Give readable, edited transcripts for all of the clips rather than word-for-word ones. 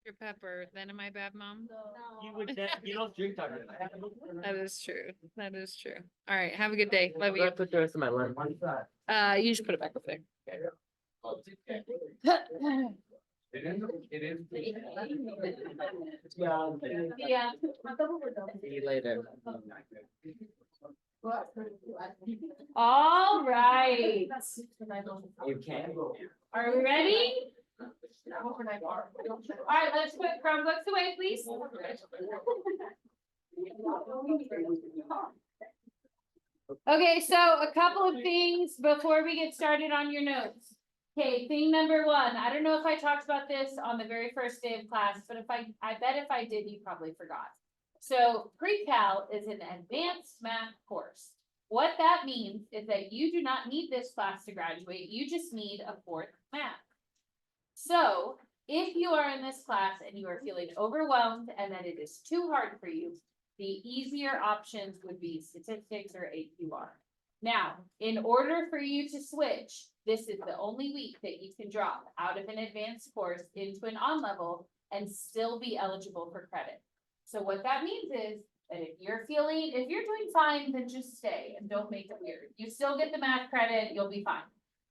Your pepper, then am I bad mom? You would, you don't drink Dr. That is true. That is true. All right. Have a good day. Love you. Put the rest of my lunch. You just put it back over there. It is. Yeah. See you later. All right. You can. Are we ready? All right, let's put Chromebooks away, please. Okay, so a couple of things before we get started on your notes. Okay, thing number one, I don't know if I talked about this on the very first day of class, but I bet if I did, you probably forgot. So PreCal is an advanced math course. What that means is that you do not need this class to graduate, you just need a fourth math. So if you are in this class and you are feeling overwhelmed and that it is too hard for you, the easier options would be statistics or AQR. Now, in order for you to switch, this is the only week that you can drop out of an advanced course into an on-level and still be eligible for credit. So what that means is that if you're doing fine, then just stay and don't make it weird. You still get the math credit, you'll be fine.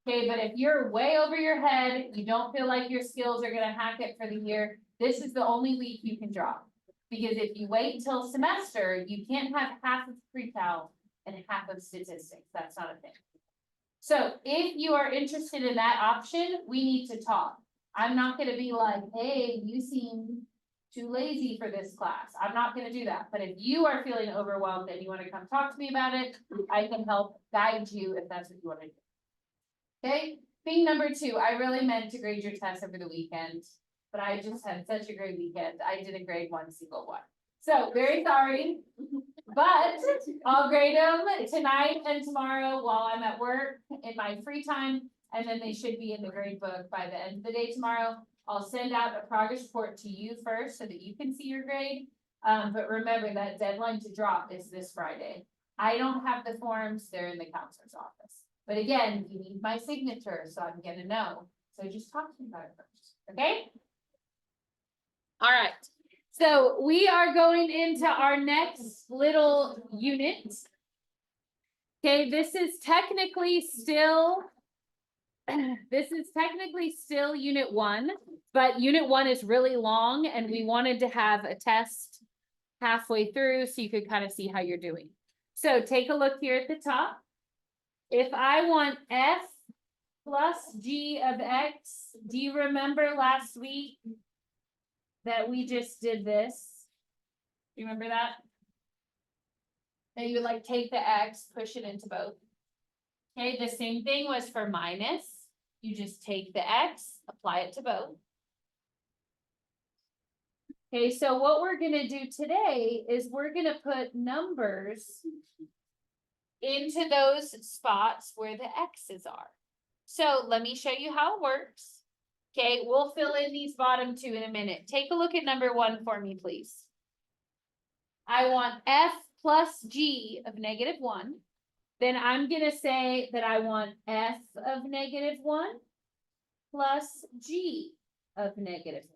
Okay, but if you're way over your head, you don't feel like your skills are gonna hack it for the year, this is the only week you can drop. Because if you wait till semester, you can't have half of PreCal and half of statistics. That's not a thing. So if you are interested in that option, we need to talk. I'm not gonna be like, hey, you seem too lazy for this class. I'm not gonna do that. But if you are feeling overwhelmed and you wanna come talk to me about it, I can help guide you if that's what you wanna do. Okay, thing number two, I really meant to grade your test over the weekend, but I just had such a great weekend. I didn't grade one single one. So very sorry, but I'll grade them tonight and tomorrow while I'm at work in my free time. And then they should be in the grade book by the end of the day tomorrow. I'll send out a progress report to you first so that you can see your grade. But remember that deadline to drop is this Friday. I don't have the forms, they're in the counselor's office. But again, you need my signature, so I'm gonna know. So just talk to me about it first, okay? All right, so we are going into our next little unit. Okay, this is technically still unit one, but unit one is really long and we wanted to have a test halfway through so you could kind of see how you're doing. So take a look here at the top. If I want f plus g of x, do you remember last week that we just did this? Do you remember that? That you would like take the x, push it into both. Okay, the same thing was for minus. You just take the x, apply it to both. Okay, so what we're gonna do today is we're gonna put numbers into those spots where the x's are. So let me show you how it works. Okay, we'll fill in these bottom two in a minute. Take a look at number one for me, please. I want f plus g of -1. Then I'm gonna say that I want f of -1 plus g of -1.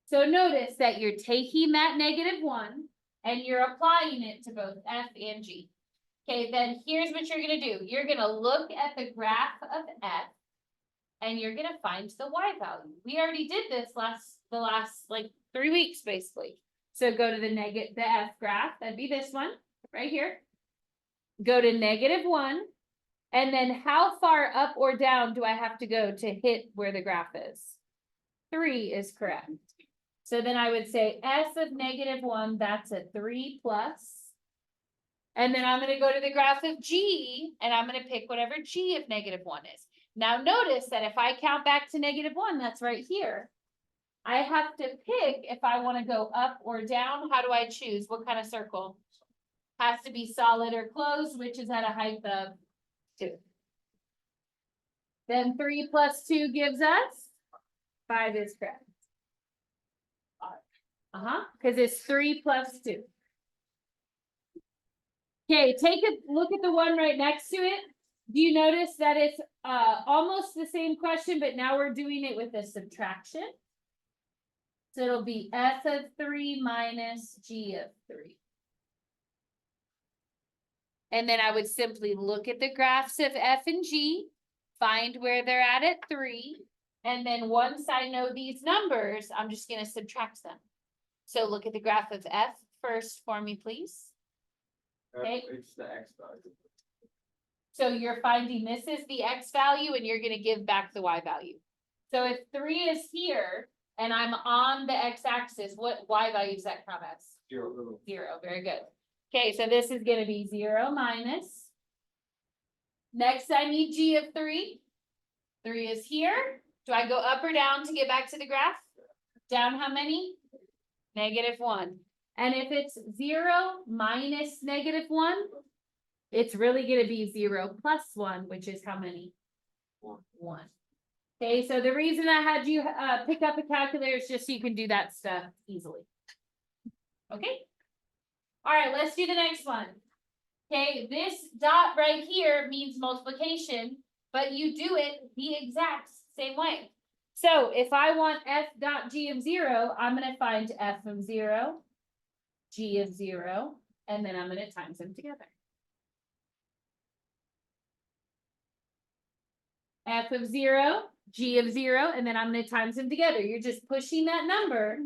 So notice that you're taking that -1 and you're applying it to both f and g. Okay, then here's what you're gonna do. You're gonna look at the graph of f and you're gonna find the y value. We already did this the last like 3 weeks basically. So go to the f graph, that'd be this one right here. Go to -1, and then how far up or down do I have to go to hit where the graph is? 3 is correct. So then I would say f of -1, that's a 3 plus. And then I'm gonna go to the graph of g, and I'm gonna pick whatever g of -1 is. Now notice that if I count back to -1, that's right here. I have to pick if I wanna go up or down. How do I choose? What kind of circle? Has to be solid or closed, which is at a height of 2. Then 3 plus 2 gives us 5 is correct. Because it's 3 plus 2. Okay, take a look at the one right next to it. Do you notice that it's almost the same question, but now we're doing it with a subtraction? So it'll be f of 3 minus g of 3. And then I would simply look at the graphs of f and g, find where they're at 3, and then once I know these numbers, I'm just gonna subtract them. So look at the graph of f first for me, please. Okay. It's the X value. So you're finding this is the x value and you're gonna give back the y value. So if 3 is here and I'm on the x-axis, what y value does that come as? 0. 0, very good. Okay, so this is gonna be 0 minus. Next, I need g of 3. 3 is here. Do I go up or down to get back to the graph? Down how many? -1. And if it's 0 minus -1, it's really gonna be 0 plus 1, which is how many? 1. Okay, so the reason I had you pick up a calculator is just so you can do that stuff easily. Okay? All right, let's do the next one. Okay, this dot right here means multiplication, but you do it the exact same way. So if I want f dot g of 0, I'm gonna find f of 0, g of 0, and then I'm gonna times them together. F of 0, g of 0, and then I'm gonna times them together. You're just pushing that number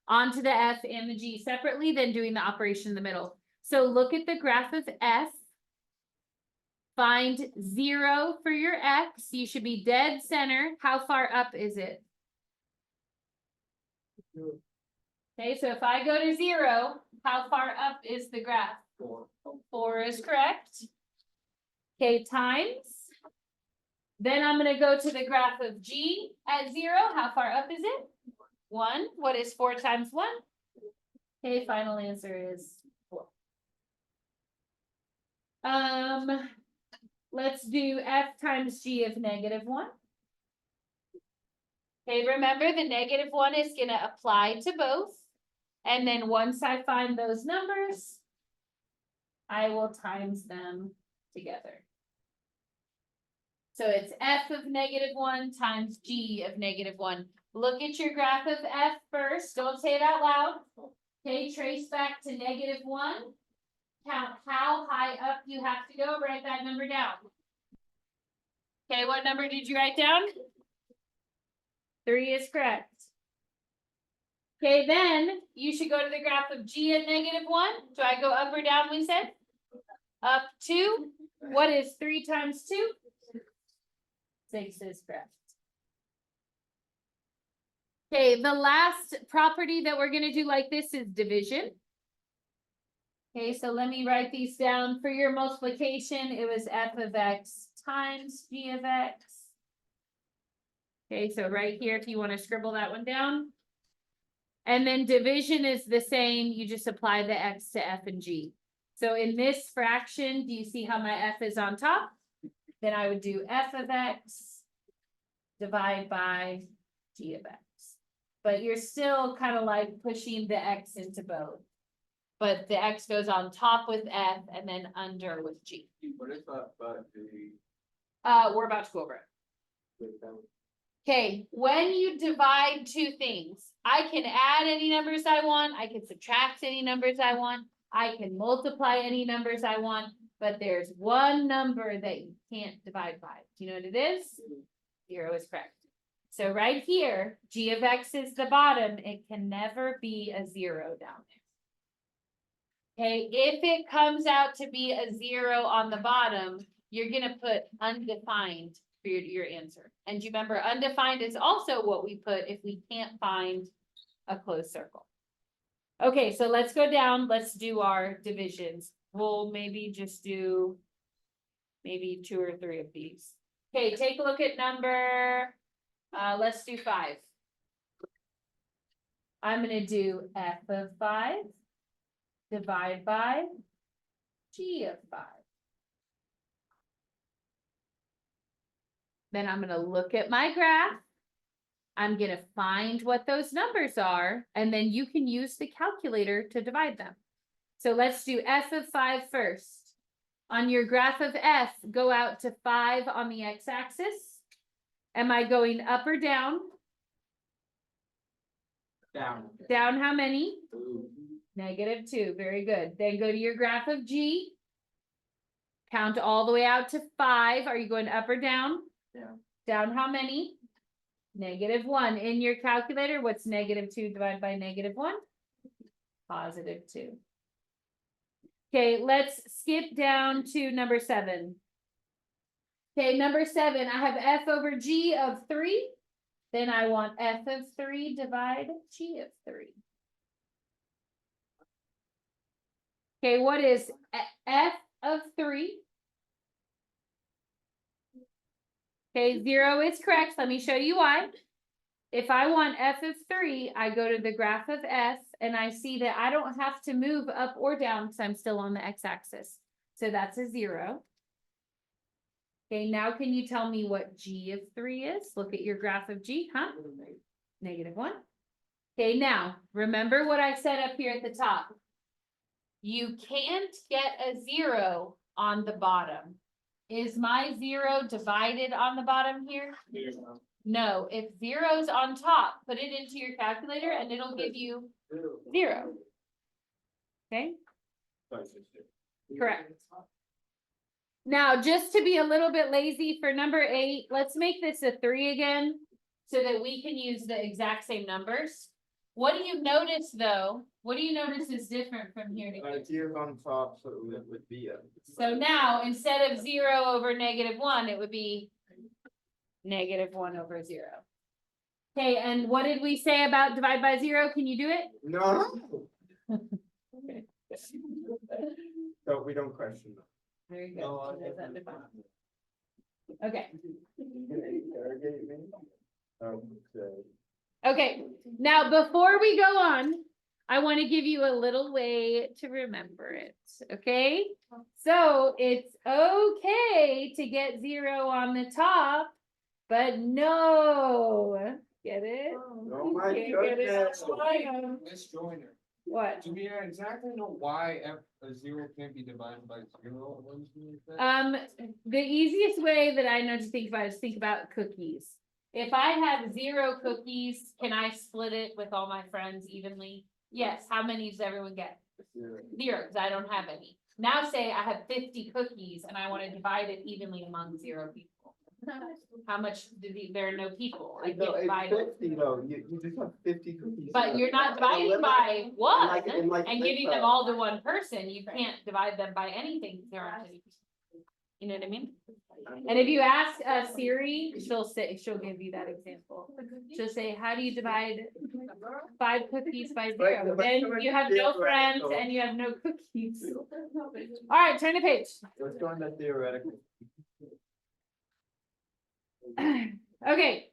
onto the f and the g separately, then doing the operation in the middle. So look at the graph of f. Find 0 for your x. You should be dead center. How far up is it? Okay, so if I go to 0, how far up is the graph? 4. 4 is correct. Okay, times. Then I'm gonna go to the graph of g at 0. How far up is it? 1. What is 4 times 1? Okay, final answer is 4. Let's do f times g of -1. Okay, remember the -1 is gonna apply to both. And then once I find those numbers, I will times them together. So it's f of -1 times g of -1. Look at your graph of f first. Don't say it out loud. Okay, trace back to -1. Count how high up you have to go. Write that number down. Okay, what number did you write down? 3 is correct. Okay, then you should go to the graph of g at -1. Do I go up or down, we said? Up 2. What is 3 times 2? 6 is correct. Okay, the last property that we're gonna do like this is division. Okay, so let me write these down. For your multiplication, it was f of x times g of x. Okay, so right here, if you want to scribble that one down. And then division is the same, you just apply the x to f and g. So in this fraction, do you see how my f is on top? Then I would do f of x divide by g of x. But you're still kind of like pushing the x into both. But the x goes on top with f and then under with g. What is that about the? We're about to go over it. Okay, when you divide two things, I can add any numbers I want, I can subtract any numbers I want, I can multiply any numbers I want, but there's one number that you can't divide by. Do you know what it is? 0 is correct. So right here, g of x is the bottom, it can never be a 0 down there. Okay, if it comes out to be a 0 on the bottom, you're gonna put undefined for your answer. And you remember undefined is also what we put if we can't find a closed circle. Okay, so let's go down, let's do our divisions. We'll maybe just do maybe 2 or 3 of these. Okay, take a look at number, let's do 5. I'm gonna do f of 5 divide by g of 5. Then I'm gonna look at my graph. I'm gonna find what those numbers are, and then you can use the calculator to divide them. So let's do f of 5 first. On your graph of f, go out to 5 on the x-axis. Am I going up or down? Down. Down how many? 2. -2, very good. Then go to your graph of G. Count all the way out to 5. Are you going up or down? Down. Down how many? -1. In your calculator, what's -2 divided by -1? +2. Okay, let's skip down to number 7. Okay, number 7, I have f over g of 3. Then I want f of 3 divide g of 3. Okay, what is f of 3? Okay, 0 is correct. Let me show you why. If I want f of 3, I go to the graph of f and I see that I don't have to move up or down because I'm still on the x-axis. So that's a 0. Okay, now can you tell me what g of 3 is? Look at your graph of g, huh? -1. Okay, now remember what I said up here at the top. You can't get a 0 on the bottom. Is my 0 divided on the bottom here? No, if 0's on top, put it into your calculator and it'll give you 0. Okay, correct. Now, just to be a little bit lazy for number 8, let's make this a 3 again so that we can use the exact same numbers. What do you notice though? What do you notice is different from here to here? Here on top, so it would be a. So now, instead of 0 over -1, it would be -1 over 0. Okay, and what did we say about divide by 0? Can you do it? No. Okay. So we don't question them. Very good. No, So there's that divide. Okay. Okay. Okay, now before we go on, I want to give you a little way to remember it, okay? So it's okay to get 0 on the top, but no, get it? Oh my Can't get it on goodness. the bottom. Miss Joyner, What? do we exactly know why a 0 can't be divided by 0? What is it? The easiest way that I know to think about is think about cookies. If I have 0 cookies, can I split it with all my friends evenly? Yes. How many does everyone get? 0, because I don't have any. Now say I have 50 cookies and I want to divide it evenly among 0 people. How much there are no people? I No, can't divide it's it. 50 though. You just have 50 cookies. But you're not And a dividing lemon- by one like and giving them all to one person. You can't divide them by anything. There aren't any. You know what I mean? And if you ask Siri, she'll give you that example. She'll say, how do you divide 5 cookies by 0? Then you have no friends and you have no cookies. All right, turn the page. Let's go on that theoretical. Okay.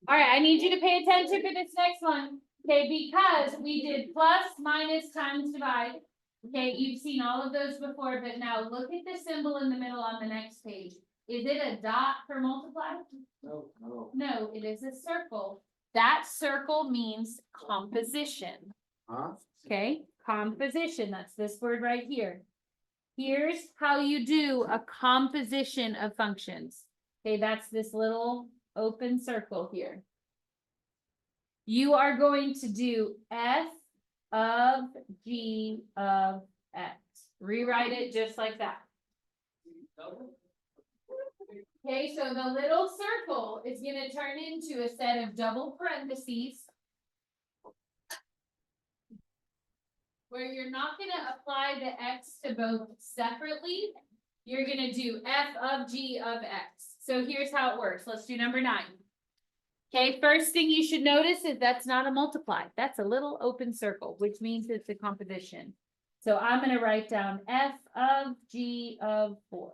All right, I need you to pay attention for this next one. Okay, because we did plus, minus, times, divide. Okay, you've seen all of those before, but now look at the symbol in the middle on the next page. Is it a dot for multiply? No. No, it is a circle. That circle means composition. Huh? Okay, composition, that's this word right here. Here's how you do a composition of functions. Okay, that's this little open circle here. You are going to do f of g of x. Rewrite it just like that. Okay, so the little circle is going to turn into a set of double parentheses where you're not going to apply the x to both separately. You're going to do f of g of x. So here's how it works. Let's do number 9. Okay, first thing you should notice is that's not a multiply. That's a little open circle, which means it's a composition. So I'm going to write down f of g of 4.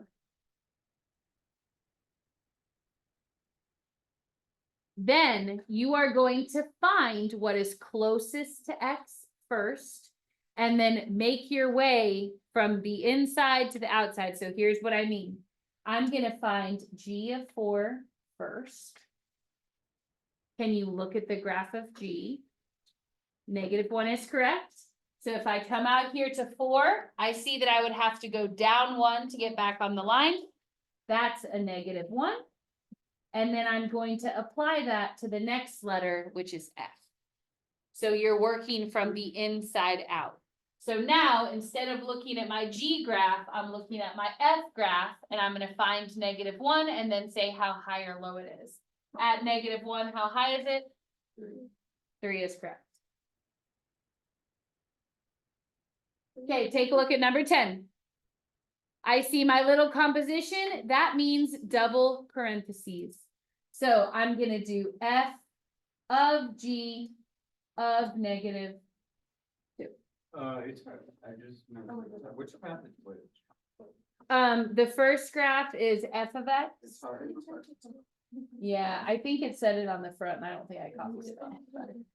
Then you are going to find what is closest to x first, and then make your way from the inside to the outside. So here's what I mean. I'm going to find g of 4 first. Can you look at the graph of g? -1 is correct. So if I come out here to 4, I see that I would have to go down 1 to get back on the line. That's a -1. And then I'm going to apply that to the next letter, which is F. So you're working from the inside out. So now, instead of looking at my G graph, I'm looking at my F graph, and I'm gonna find -1 and then say how high or low it is. At -1, how high is it? 3 is correct. Okay, take a look at number 10. I see my little composition, that means double parentheses. So I'm gonna do F of G of -2. It's hard, I just, which path is which? The first graph is F of X. It's hard. Yeah, I think it said it on the front, and I don't think I copied it on.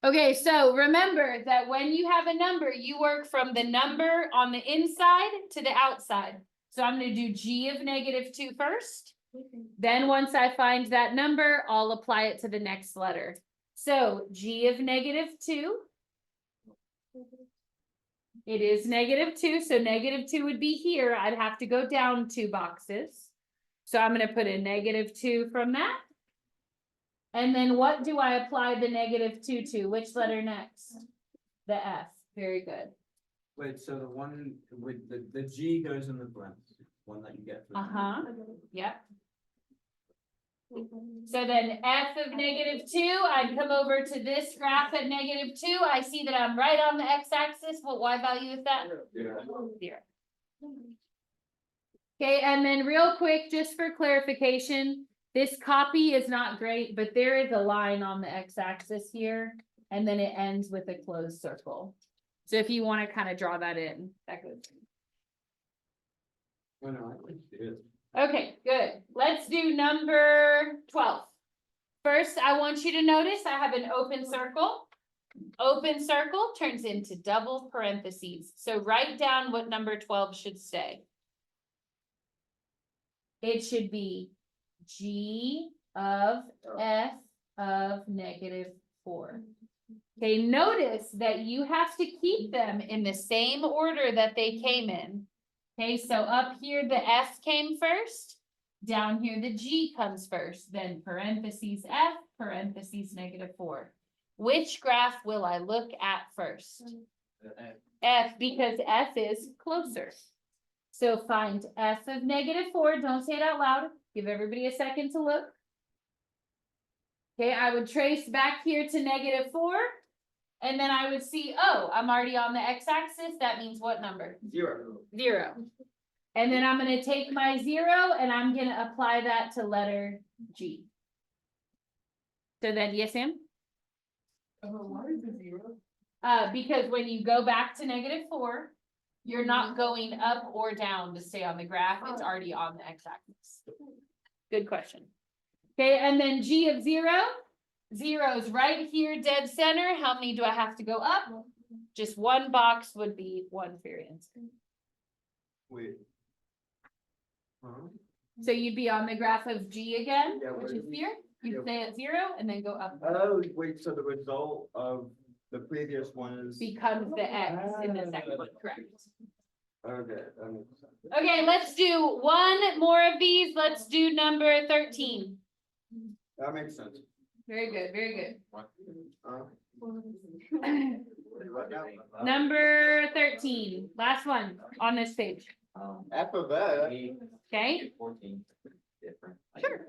Okay, so remember that when you have a number, you work from the number on the inside to the outside. So I'm gonna do G of -2 first. Then once I find that number, I'll apply it to the next letter. So G of -2. It is -2, so -2 would be here. I'd have to go down 2 boxes. So I'm gonna put a -2 from that. And then what do I apply the -2 to? Which letter next? The F. Very good. Wait, so the one with the G goes in the blank, one that you get. for the- Yep. So then F of -2, I'd come over to this graph at -2. I see that I'm right on the x-axis. What Y value is that? Yeah. 0. Okay, and then real quick, just for clarification, this copy is not great, but there is a line on the x-axis here, and then it ends with a closed circle. So if you want to kind of draw that in, that goes. Oh, no, I think it is. Okay, good. Let's do number 12. First, I want you to notice I have an open circle. Open circle turns into double parentheses. So write down what number 12 should say. It should be G of F of -4. Okay, notice that you have to keep them in the same order that they came in. Okay, so up here, the F came first. Down here, the G comes first, then parentheses F, parentheses -4. Which graph will I look at first? F, because F is closer. So find F of -4, don't say it out loud, give everybody a second to look. Okay, I would trace back here to -4, and then I would see, oh, I'm already on the x-axis, that means what number? 0. 0. And then I'm gonna take my 0 and I'm gonna apply that to letter G. So then, yes, Sam? Why is it 0? Because when you go back to -4, you're not going up or down to stay on the graph, it's already on the x-axis. Good question. Okay, and then G of 0. 0 is right here, dead center. How many do I have to go up? Just one box would be 1 variance. Wait. Huh? So you'd be on the graph of G again, Yeah, which where is is it? here. You'd Yeah. stay at 0 and then go up. Oh, wait, so the result of the previous one is. Becomes the X in the second one, correct? Okay, that makes sense. Okay, let's do one more of these. Let's do number 13. That makes sense. Very good, very good. Uh, Number 13, last one on this page. F of X. Okay, 14. Different. sure.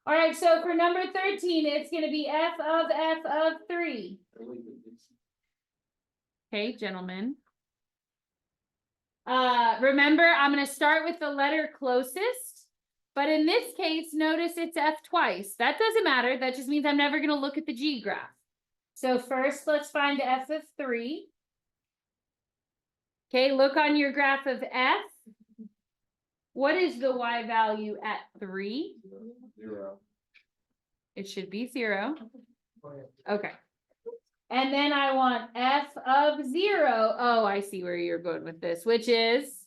All right, so for number 13, it's gonna be F of 3. Okay, gentlemen. Remember, I'm gonna start with the letter closest, but in this case, notice it's F twice. That doesn't matter, that just means I'm never gonna look at the G graph. So first, let's find F of 3. Okay, look on your graph of F. What is the Y value at 3? 0. It should be 0. Okay. And then I want F of 0. Oh, I see where you're going with this, which is?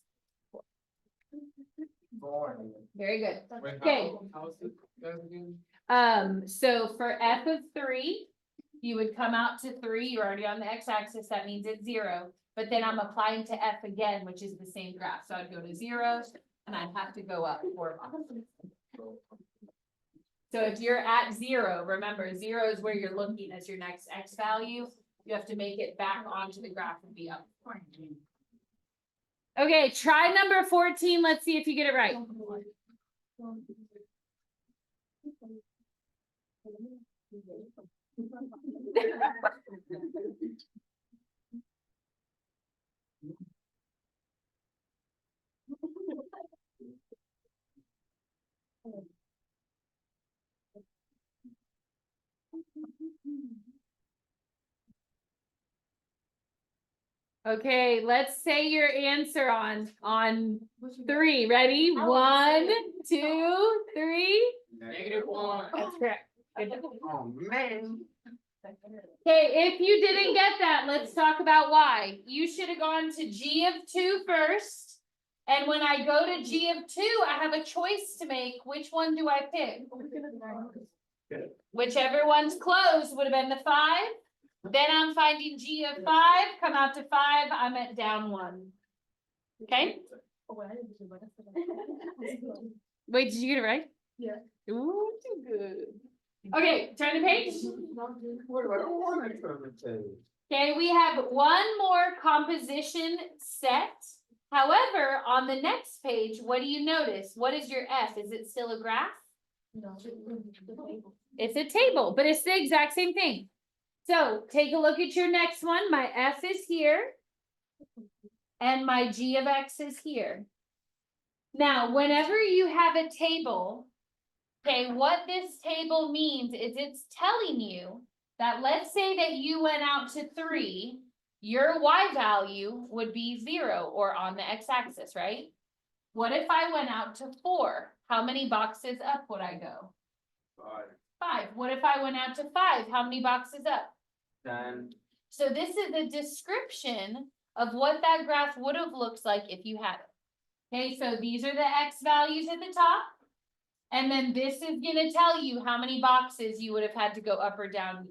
Very good. Wait, Okay. how's it guys again? So for F of 3, you would come out to 3, you're already on the x-axis, that means it's 0. But then I'm applying to F again, which is the same graph. So I'd go to 0, and I'd have to go up 4 boxes. So if you're at 0, remember 0 is where you're looking as your next X value. You have to make it back onto the graph and be up. Okay, try number 14. Let's see if you get it right. Okay, let's say your answer on 3. Ready? 1, 2, 3. -1. That's correct. Good. Oh, man. Okay, if you didn't get that, let's talk about why. You should have gone to G of 2 first. And when I go to G of 2, I have a choice to make. Which one do I pick? Whichever one's closed would have been the 5. Then I'm finding G of 5, come out to 5, I'm at down 1. Okay? Wait, did you get it right? Yeah. Ooh, too good. Okay, turn the page. What do I want to turn the page? Okay, we have one more composition set. However, on the next page, what do you notice? What is your F? Is it still a graph? No. It's a table, but it's the exact same thing. So take a look at your next one. My F is here. And my G of X is here. Now, whenever you have a table, okay, what this table means is it's telling you that let's say that you went out to 3, your Y value would be 0 or on the X axis, right? What if I went out to 4? How many boxes up would I go? 5. What if I went out to 5? How many boxes up? 10. So this is a description of what that graph would have looked like if you had it. Okay, so these are the X values at the top. And then this is gonna tell you how many boxes you would have had to go up or down.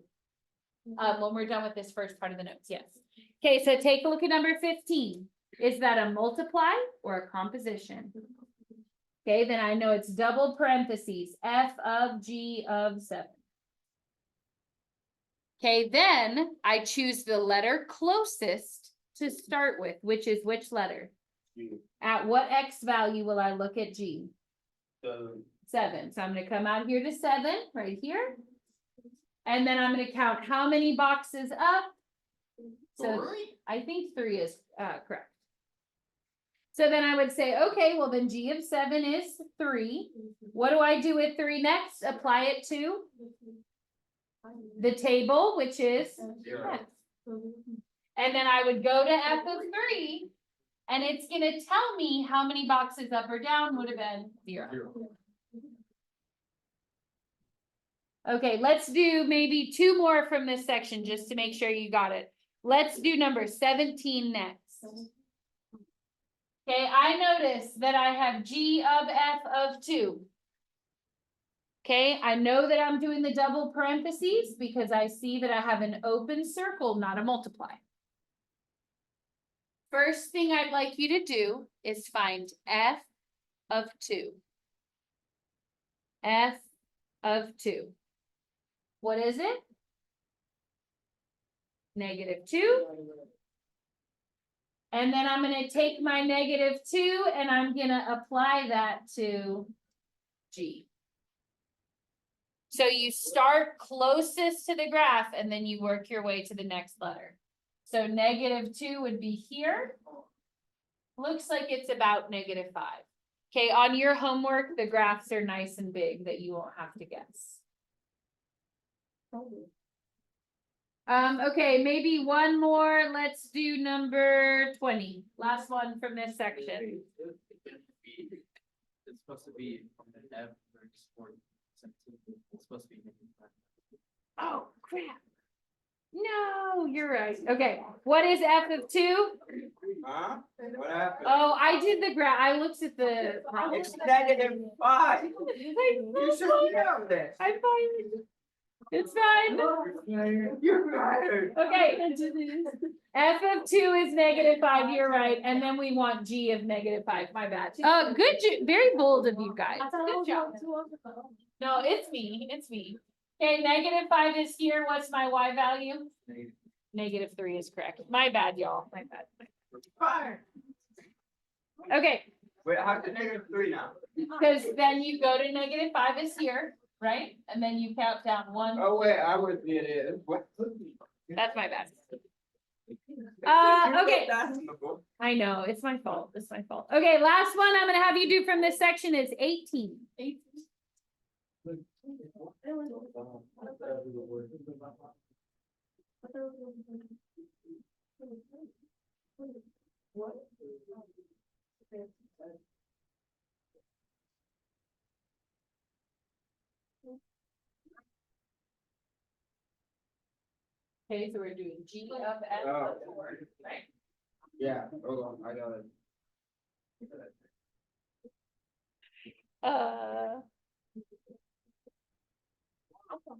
When we're done with this first part of the notes, yes. Okay, so take a look at number 15. Is that a multiply or a composition? Okay, then I know it's double parentheses, F of G of 7. Okay, then I choose the letter closest to start with, which is which letter? G. At what X value will I look at G? 7. 7. So I'm gonna come out here to 7, right here. And then I'm gonna count how many boxes up. So 3? I think 3 is correct. So then I would say, okay, well then G of 7 is 3. What do I do with 3 next? Apply it to the table, which is 0. X. And then I would go to F of 3, and it's gonna tell me how many boxes up or down would have been 0. 0. Okay, let's do maybe 2 more from this section just to make sure you got it. Let's do number 17 next. Okay, I notice that I have G of F of 2. Okay, I know that I'm doing the double parentheses because I see that I have an open circle, not a multiply. First thing I'd like you to do is find F of 2. F of 2. What is it? -2. And then I'm gonna take my -2 and I'm gonna apply that to G. So you start closest to the graph and then you work your way to the next letter. So -2 would be here. Looks like it's about -5. Okay, on your homework, the graphs are nice and big that you won't have to guess. Okay, maybe one more. Let's do number 20. Last one from this section. It's supposed to be from the F or 17. It's supposed to be. Oh, crap. No, you're right. Okay, what is F of 2? Huh? What happened? Oh, I did the graph. I looked at the. It's -5. You should know this. I'm fine. It's fine. You're fired. Okay. F of 2 is -5, you're right, and then we want G of -5, my bad. Very bold of you guys, good job. No, it's me. Okay, -5 is here, what's my Y value? -3 is correct, my bad, y'all, my bad. Okay, Wait, how's it -3 now? because then you go to -5 is here, right? And then you count down 1. Oh, wait, I was the idiot. What? That's my bad. Okay. I know, it's my fault, Okay, last one I'm gonna have you do from this section is 18. Okay, so we're doing G of F of 4, right? Yeah, hold on, I got it.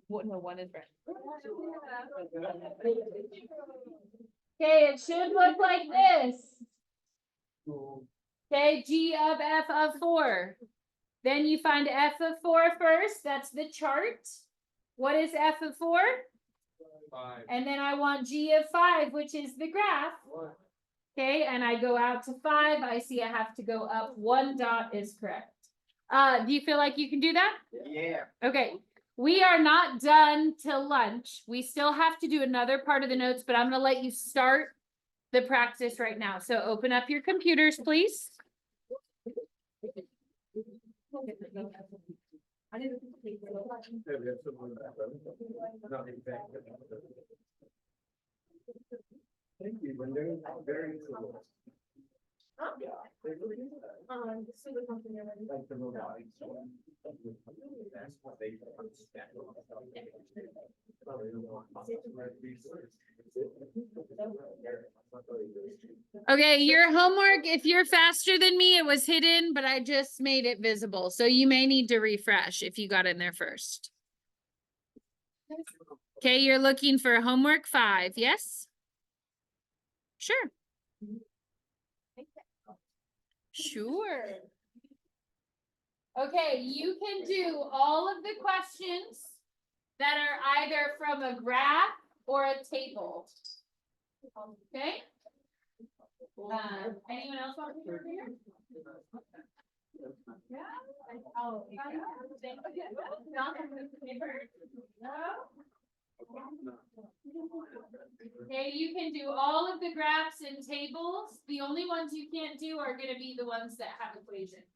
What, no, one is right. Okay, it should look like this. Okay, G of F of 4. Then you find F of 4 first, that's the chart. What is F of 4? 5. And then I want G of 5, which is the graph. Okay, and I go out to 5, I see I have to go up 1 dot is correct. Do you feel like you can do that? Yeah. Okay, we are not done till lunch. We still have to do another part of the notes, but I'm gonna let you start the practice right now. So open up your computers, please. Thank you, Linda. Very cool. Like the robotics one. That's what they Okay, your homework, if you're faster than me, it was hidden, but I just made it visible. So you may need to refresh if you got in there first. Okay, you're looking for homework 5, yes? Sure. Sure. Okay, you can do all of the questions that are either from a graph or a table. Okay? Anyone else want to be here? Yeah. Oh, okay, you can do all of the graphs and tables. The only ones you can't do are going to be the ones that have equations.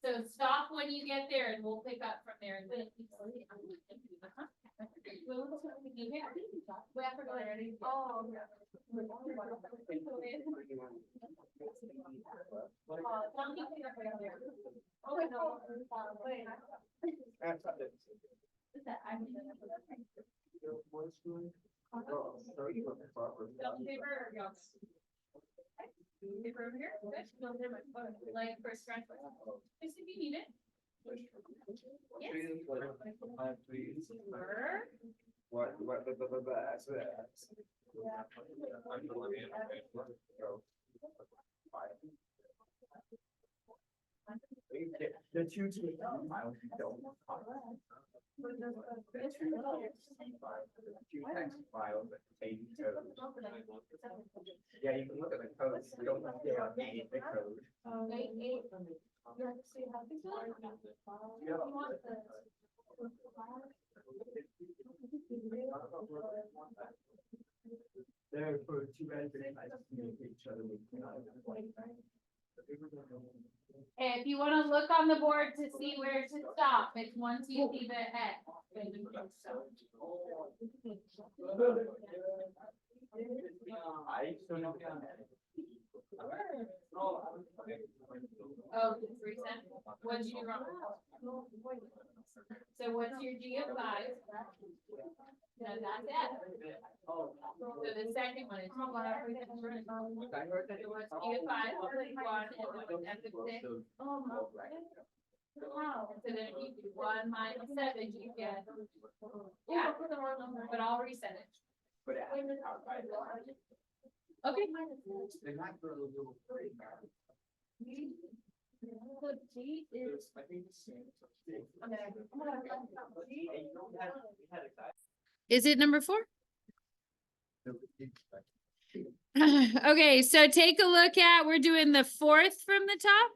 So stop when you get there and we'll pick up from there. Paper over here. Good. Like for scratch. Just if you need it. Yes. Sure. What, the two to miles you don't. Yeah, you can look at the code. You don't have to update the code. There for two guys, I just communicate each other with. If you want to look on the board to see where to stop, it's once you see the X. Oh, it's recent. What did you do wrong? So what's your G of 5? No, that's it. So the second one is. So what's G of 5? 1 and what's F of 6? So then if you do 1 minus 7, you get. Yeah, but I'll reset it. Okay. They might throw a little break. So G is. I think it's. Is it number 4? Okay, so take a look at, we're doing the 4th from the top.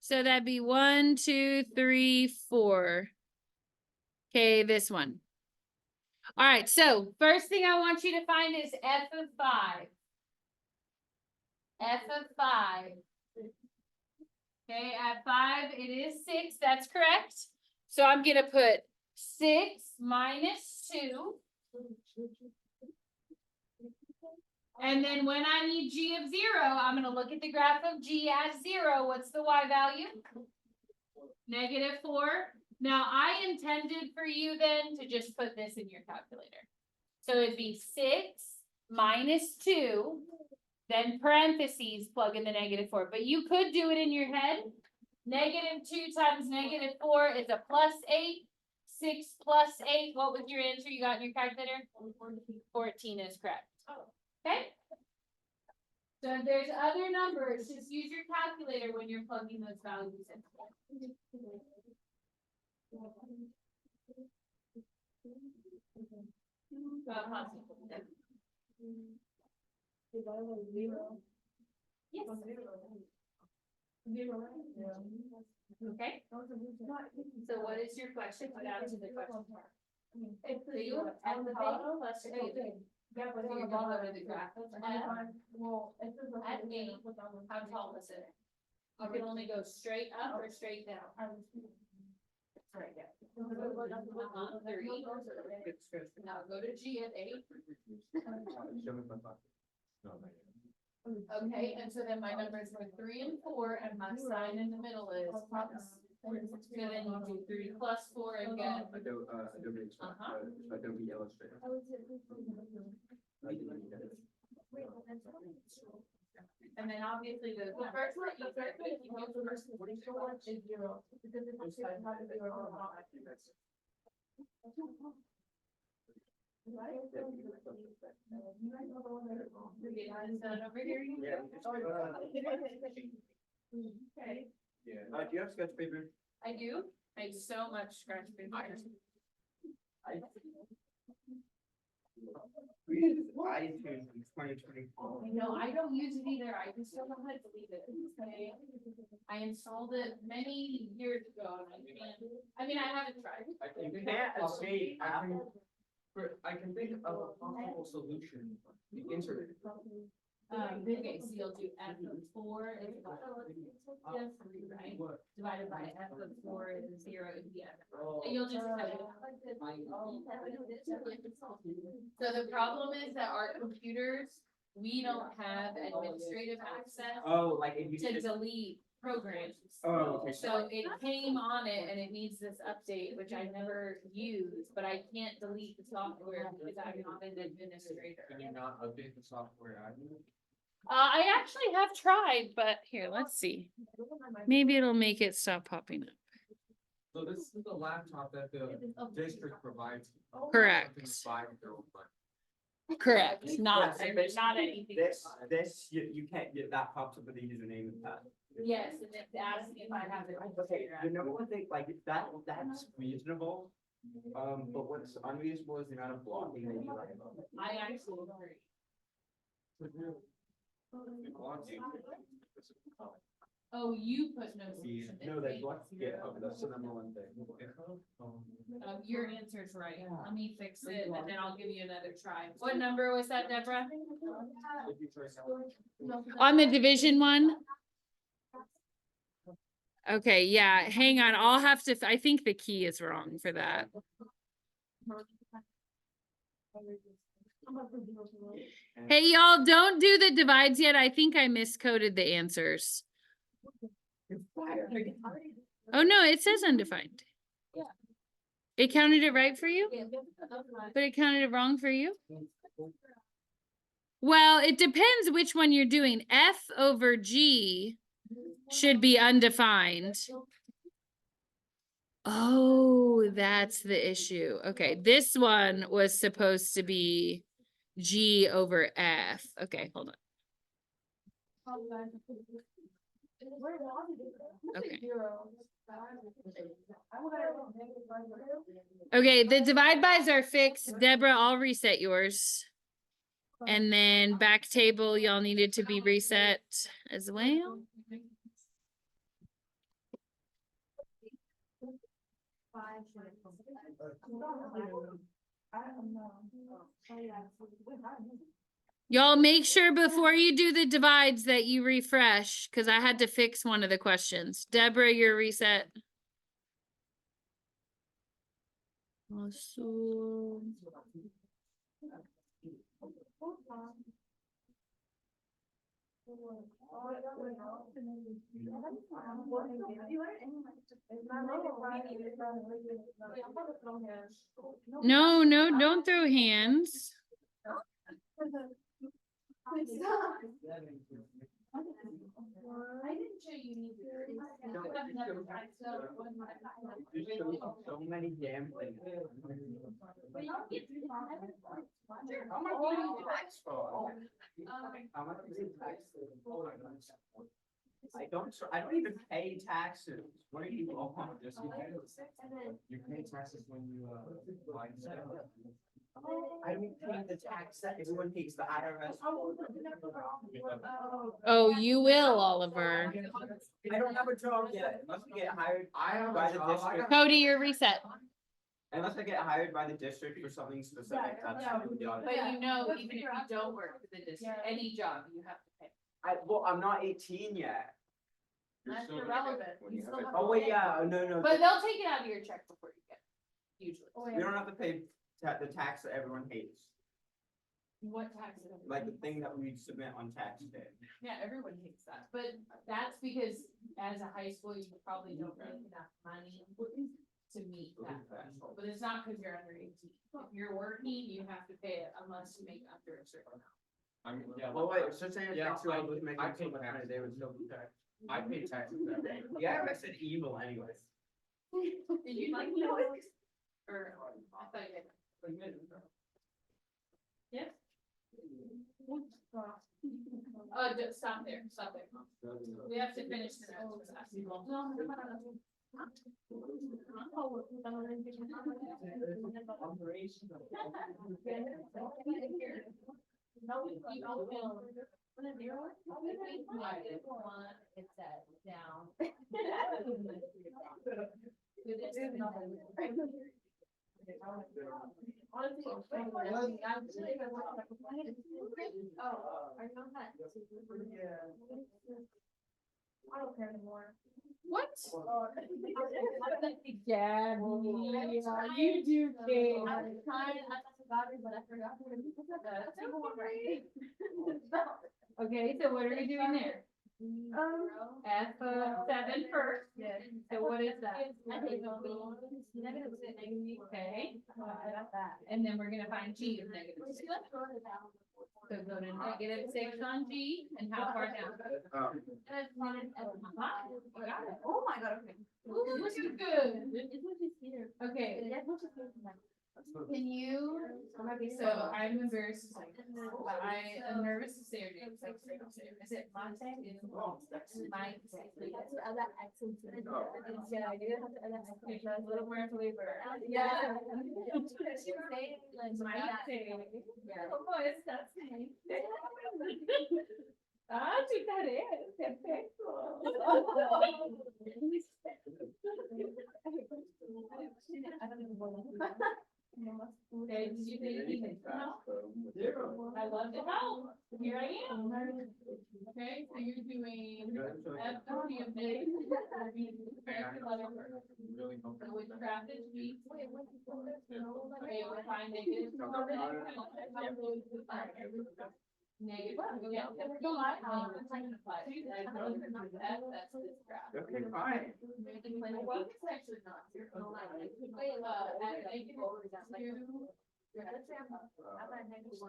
So that'd be 1, 2, 3, 4. Okay, this one. All right, so first thing I want you to find is f of 5. F of 5. Okay, at 5, it is 6, that's correct. So I'm gonna put 6 minus 2. And then when I need G of 0, I'm gonna look at the graph of G as 0. What's the Y value? -4. Now I intended for you then to just put this in your calculator. So it'd be 6 minus 2, then parentheses, plug in the -4. But you could do it in your head. -2 times -4 is a +8. 6 plus 8, what was your answer you got in your calculator? 14 is correct. Okay? So if there's other numbers, just use your calculator when you're plugging those values in. Yes. Okay. So what is your question? Put out to the question. If you at the bottom plus yeah, but you're gonna go to the graph. Well, at 8, how tall is it? You can only go straight up or straight down. Right there. 3. Now go to G at 8. Okay, and so then my numbers were 3 and 4, and my sign in the middle is. So then you do 3 plus 4 and get. Adobe Illustrator. And then obviously the first one, is 0. Because it's not 0. Over here. Okay. Do you have sketch paper? I do. I have so much scratch paper. We use iTunes in 2024. No, I don't use it either. I just don't know how to delete it. Okay. I installed it many years ago. I mean, I haven't tried. You can't escape Apple. I can think of a possible solution, the internet. Okay, so you'll do f of 4 is about 3, right? Divided by f of 4 is 0 is the f. And you'll just have it. So the problem is that our computers, we don't have administrative access Oh, like if you to just. delete programs. Oh, okay. So it came on it and it needs this update, which I never use, but I can't delete the software because I'm not an administrator. Can you not update the software? I actually have tried, but here, let's see. Maybe it'll make it stop popping up. So this is the laptop that the district provides. Correct. You can buy with your own money. Correct, not, Yes, not anything. This, you can't get that pops up with the username and that. Yes, and it's asking if I have it. Okay, you know one thing, like that's reasonable. But what's unreasonable is the amount of blocking that you like. I actually agree. Oh, you put no solution. No, they block, yeah, that's the number one thing. Your answer's right. Let me fix it and then I'll give you another try. What number was that, Deborah? On the division one? Okay, yeah, hang on. I'll have to, I think the key is wrong for that. Hey, y'all, don't do the divides yet. I think I miscoded the answers. Oh, no, it says undefined. Yeah. It counted it right for you? But it counted it wrong for you? Well, it depends which one you're doing. F over G should be undefined. Oh, that's the issue. Okay, this one was supposed to be G over F. Okay, hold on. Okay. Okay, the divide bys are fixed. Deborah, I'll reset yours. And then back table, y'all needed to be reset as well. Y'all make sure before you do the divides that you refresh, because I had to fix one of the questions. Deborah, your reset. Also. No, don't throw hands. So many damn things. How much do you tax for? How much do you tax for? I don't even pay taxes. What are you on? You pay taxes when you, buy stuff. I don't pay the tax that everyone pays, the IRS. Oh, you will, Oliver. I don't have a job yet, unless we get hired by the district. Cody, your reset. Unless I get hired by the district for something specific, that's the audit. But you know, even if you don't work for the district, any job you have to pay. Well, I'm not 18 yet. You're That's still- irrelevant. when you You have still a- have Oh, wait, yeah, no. But they'll take it out of your check before you get it, usually. We don't have to pay the tax that everyone hates, What tax? like the thing that we submit on tax day. Yeah, everyone hates that, but that's because as a high school, you probably don't make enough money to meet that threshold, but it's not because you're under 18. If you're working, you have to pay it unless you make under a certain amount. I mean, yeah. Well, wait, so saying Yeah, tax I was I making pay so much money, they would still be taxed. I pay taxes that way. The IRS is evil anyways. Did you like know it? Or, I thought you did. Yes? Just stop there. We have to finish the notes. It's down. Oh, are you on that? I don't care anymore. What? Yeah, you do care. I was trying, I forgot it, but I forgot. Okay, so what are we doing there? F seven first. Yes. So what is that? I think it'll be negative six. Okay, I got that. and then we're gonna find G of negative six. So go to negative 6 on G, and how far down? Oh. Oh my god, okay. Ooh, look at good. It's what you see there. Okay, That's what you see from that. can you, so I'm embarrassed to say, I am nervous to say your name, so is it Monte? Mike. That's the other accents. Yeah, you have to other accents. A little more flavor. Yeah. She was saying, like, Yeah. ¿Cómo estás? Ah, chicaré, perfecto. Okay, did you think anything? No? I love to help. Here I am. Okay, so you're doing F of negative. Really don't. So with crafted G. Okay, we'll find negative. Negative. Yeah. That's this graph. Okay, fine. Well, it's actually not zero. At negative 2.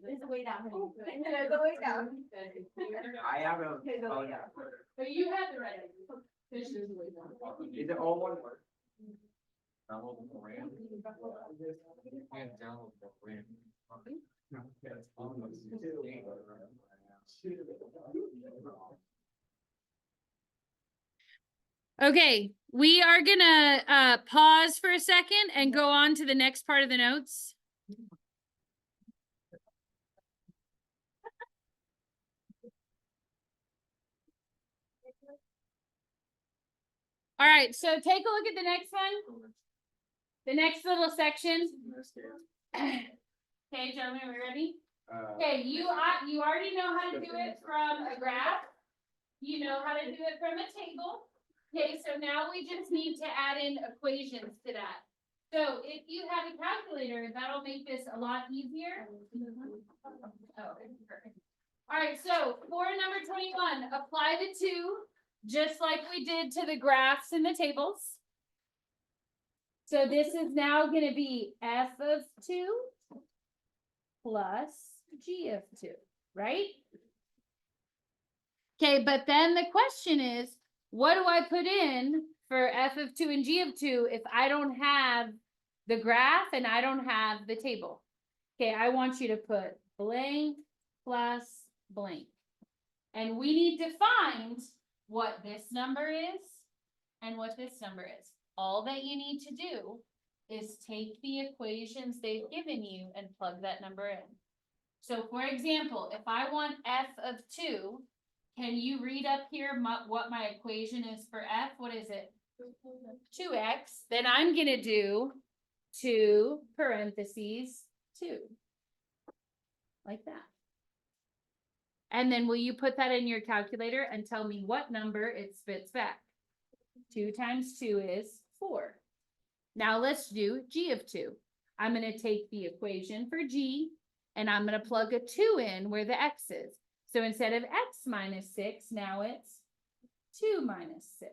It's way down. It's way down. I have a. But you had the right. This is way down. Is it all one word? Download the brand. You can't download the brand. Okay, we are gonna pause for a second and go on to the next part of the notes. All right, so take a look at the next one. The next little section. Okay, gentlemen, we ready? Okay, you already know how to do it from a graph. You know how to do it from a table. Okay, so now we just need to add in equations to that. So if you have a calculator, that'll make this a lot easier. Oh, perfect. All right, so for number 21, apply the 2, just like we did to the graphs and the tables. So this is now going to be f of 2 plus g of 2, right? Okay, but then the question is, what do I put in for f of 2 and g of 2 if I don't have the graph and I don't have the table? Okay, I want you to put blank plus blank. And we need to find what this number is and what this number is. All that you need to do is take the equations they've given you and plug that number in. So for example, if I want f of 2, can you read up here what my equation is for f? What is it? 2x. Then I'm going to do 2 parentheses 2. Like that. And then will you put that in your calculator and tell me what number it spits back? 2 times 2 is 4. Now let's do g of 2. I'm going to take the equation for g and I'm going to plug a 2 in where the x is. So instead of x minus 6, now it's 2 minus 6.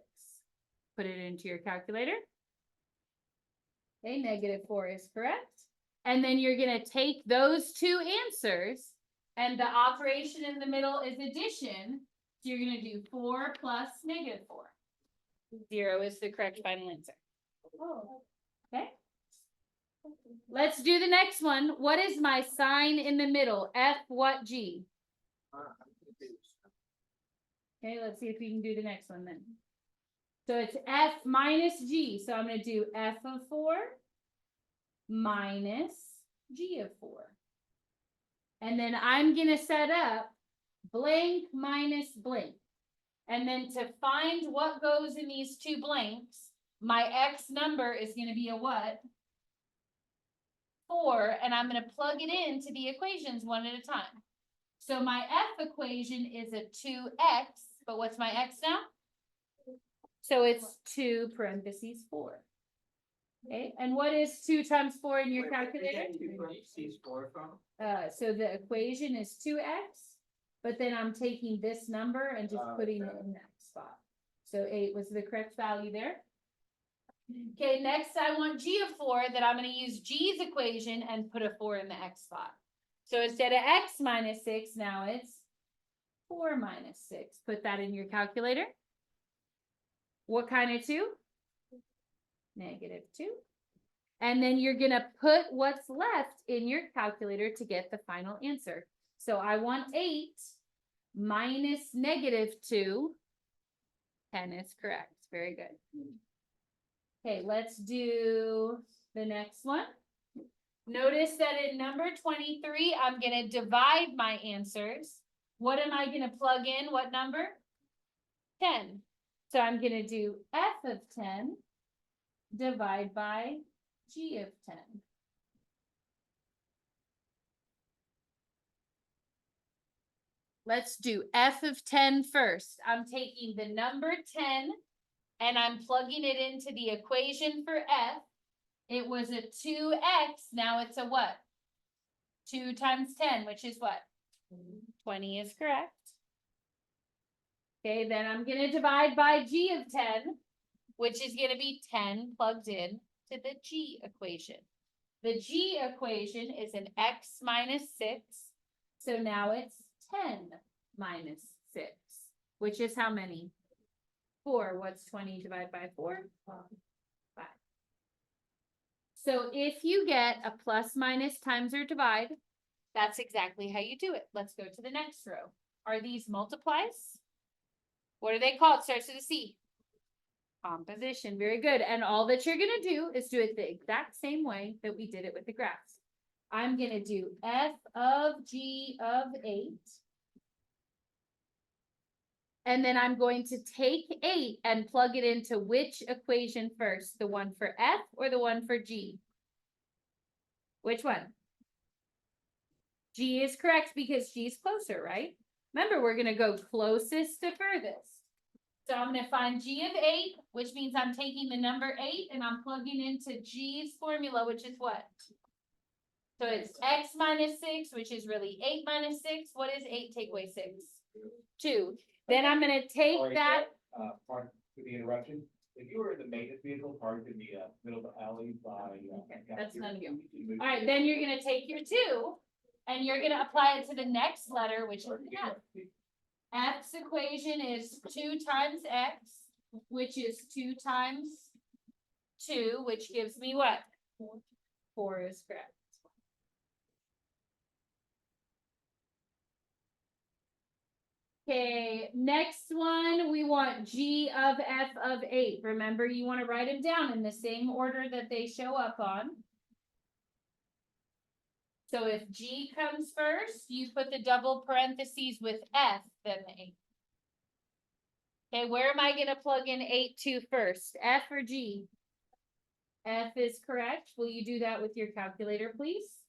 Put it into your calculator. Okay, -4 is correct. And then you're going to take those 2 answers, and the operation in the middle is addition. So you're going to do 4 plus -4. 0 is the correct final answer. Okay. Let's do the next one. What is my sign in the middle? F what G? Okay, let's see if we can do the next one then. So it's F minus G. So I'm going to do F of 4 minus G of 4. And then I'm going to set up blank minus blank. And then to find what goes in these 2 blanks, my X number is going to be a what? 4, and I'm going to plug it into the equations one at a time. So my F equation is a 2x, but what's my X now? So it's 2 parentheses 4. Okay, and what is 2 times 4 in your calculator? So the equation is 2x, but then I'm taking this number and just putting it in that spot. So 8 was the correct value there. Okay, next I want G of 4, that I'm going to use G's equation and put a 4 in the X spot. So instead of X minus 6, now it's 4 minus 6. Put that in your calculator. What kind of 2? -2. And then you're going to put what's left in your calculator to get the final answer. So I want 8 minus -2. 10 is correct. Very good. Okay, let's do the next one. Notice that in number 23, I'm going to divide my answers. What am I going to plug in? What number? 10. So I'm going to do F of 10 divide by G of 10. Let's do F of 10 first. I'm taking the number 10 and I'm plugging it into the equation for F. It was a 2x, now it's a what? 2 times 10, which is what? 20 is correct. Okay, then I'm going to divide by G of 10, which is going to be 10 plugged in to the G equation. The G equation is an x minus 6, so now it's 10 minus 6, which is how many? 4. What's 20 divided by 4? 5. So if you get a plus, minus, times, or divide, That's exactly how you do it. Let's go to the next row. Are these multiplies? What are they called? Starts with a C. Composition. Very good. And all that you're gonna do is do it the exact same way that we did it with the graphs. I'm gonna do f of g of 8. And then I'm going to take 8 and plug it into which equation first? The one for f or the one for g? Which one? G is correct because G is closer, right? Remember, we're gonna go closest to furthest. So I'm gonna find G of 8, which means I'm taking the number 8 and I'm plugging into G's formula, which is what? So it's x minus 6, which is really 8 minus 6. What is 8 take away 6? 2. Then I'm gonna take that. Pardon for the interruption. If you were in the maintenance vehicle parked in the middle of the alley by. That's none of you. All right, then you're gonna take your 2 and you're gonna apply it to the next letter, which is F. F's equation is 2 times x, which is 2 times 2, which gives me what? 4 is correct. Okay, next one, we want G of F of 8. Remember, you want to write them down in the same order that they show up on. So if G comes first, you put the double parentheses with F, then the 8. Okay, where am I going to plug in 8 to first? F or G? F is correct. Will you do that with your calculator, please?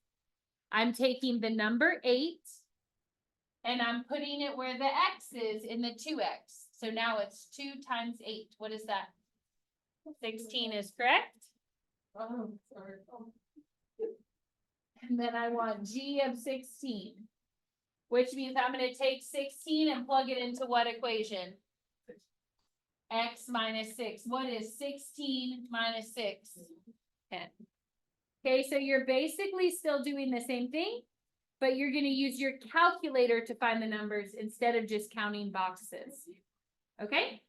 I'm taking the number 8. And I'm putting it where the x is in the 2x. So now it's 2 times 8. What is that? 16 is correct. Oh, sorry. And then I want G of 16, which means I'm going to take 16 and plug it into what equation? X minus 6. What is 16 minus 6? 10. Okay, so you're basically still doing the same thing, but you're going to use your calculator to find the numbers instead of just counting boxes. Okay?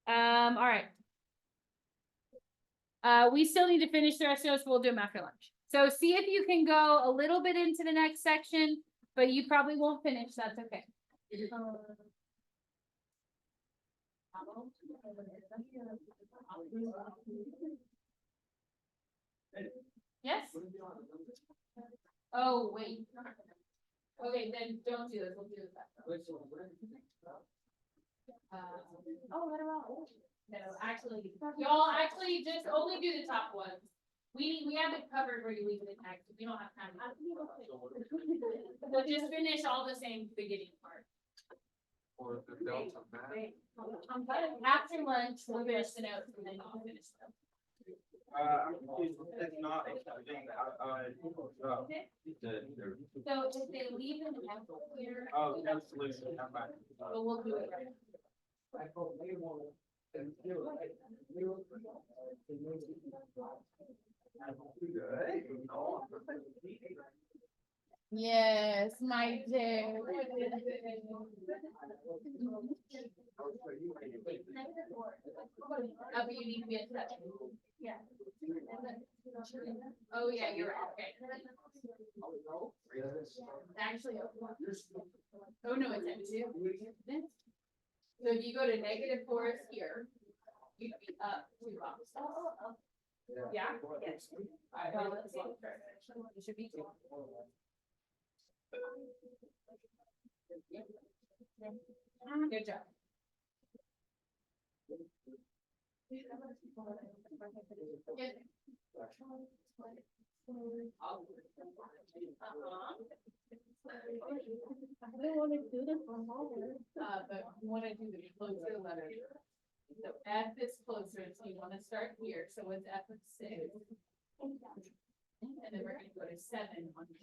All right. We still need to finish the rest of those, but we'll do them after lunch. So see if you can go a little bit into the next section, but you probably won't finish. That's okay. Yes? Oh, wait. Okay, then don't do this. We'll do this after. Oh, what about? No, actually, y'all actually just only do the top ones. We have it covered where you leave it next. We don't have time. We'll just finish all the same beginning part. Or the delta math. After lunch, we'll finish the notes and then I'll finish them. I'm confused. It's not accepting, So if they leave an F here. oh, no solution, come back. But we'll do it right. Yes, my dear. Oh, but you need to be a touch. Yeah. Oh, yeah, you're right. Okay. Actually, oh no, it's M2. So if you go to -4 is here, you'd be up 2 boxes. Yeah? Yes. Well, let's look for it. It should be 2. Good job. I don't want to do this one longer. But you want to do the closer letter. So F is closer, so you want to start here. So it's F of 6. And then we're going to go to 7 on the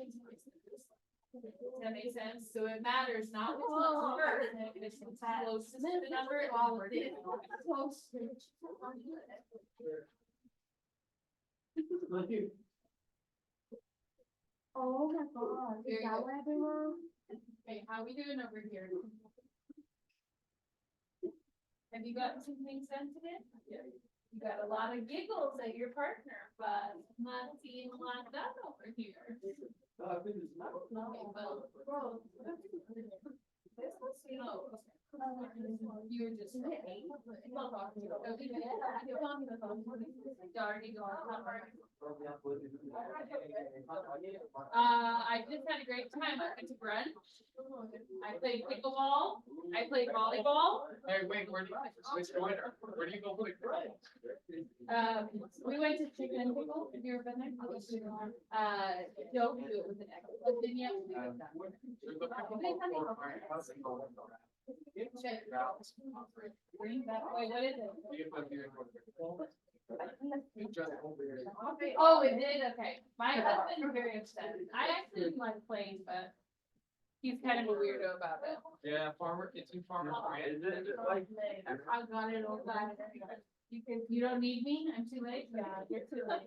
Does that make sense? So it matters not which one's first, it's closest to the number all within. Oh my god, is that what everyone? Okay, how we doing over here? Have you gotten some things done today? You got a lot of giggles at your partner, but not seeing a lot done over here. You were just. I just had a great time. I went to brunch. I played pickleball. I played volleyball. Hey, wait, where do you go play? We went to Chicken and Pickle. Have you ever been there? Don't do it with an X. But then you have Wait, what is it? Oh, it did? Okay. My husband's very upset. I actually like playing, but he's kind of a weirdo about it. Yeah, it's in farmer. Is it like? I got it all back. You don't need me? I'm too late? Yeah, you're too late.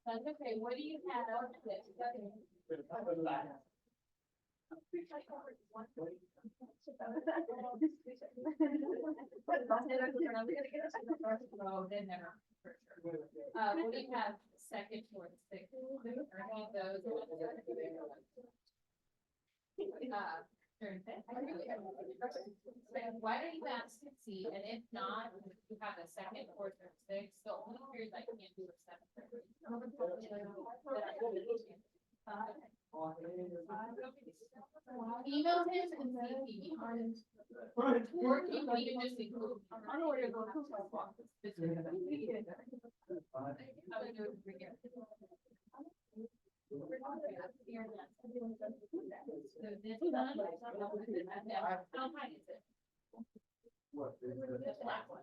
That's okay. What do you have? Oh, then never, for sure. What do you have second towards six? Or any of those? Why don't you ask to see, and if not, if you have a second or third six, the only period I can't do is 7:30. Email him and see or you can just include. How high is it? What? The black one.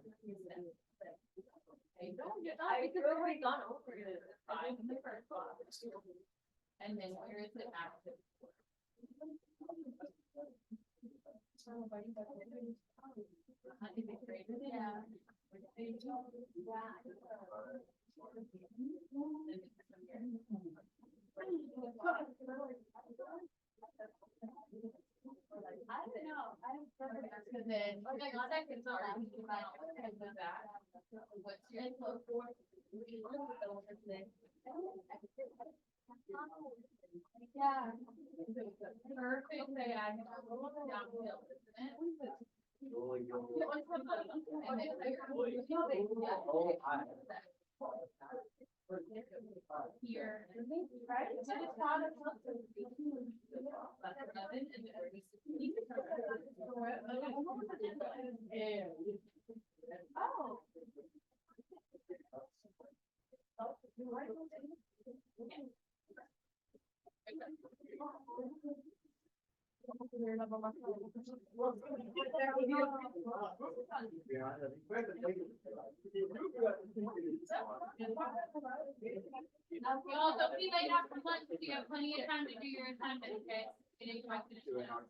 Okay, no, you're not, because we've already gone over it. And then where is it after? Is it greater than? Yeah. I don't know. And then. Okay, second part. What's your info for? Yeah. Perfect. Say I can downhill, isn't it? Here. Right? Oh. Y'all, don't be late after lunch, you have plenty of time to do your assignment, okay? And you might finish it out.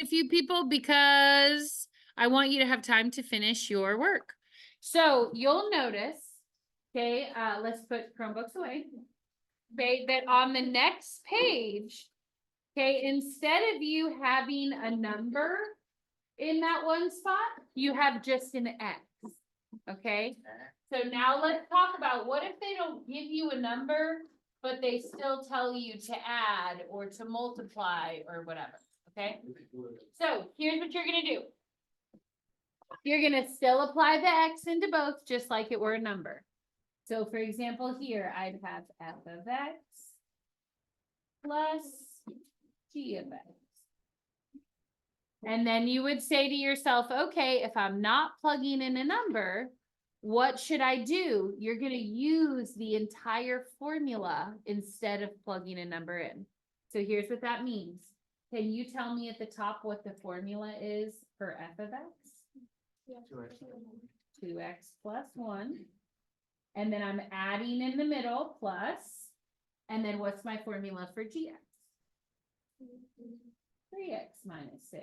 a few people because I want you to have time to finish your work. So you'll notice, okay, let's put Chromebooks away. Okay, that on the next page, okay, instead of you having a number in that one spot, you have just an X. Okay, so now let's talk about what if they don't give you a number, but they still tell you to add or to multiply or whatever. Okay, so here's what you're gonna do. You're gonna still apply the X into both, just like it were a number. So for example, here I'd have f of x plus g of x. And then you would say to yourself, okay, if I'm not plugging in a number, what should I do? You're gonna use the entire formula instead of plugging a number in. So here's what that means. Can you tell me at the top what the formula is for f of x? 2x plus 1. And then I'm adding in the middle plus, and then what's my formula for gx? 3x minus 6.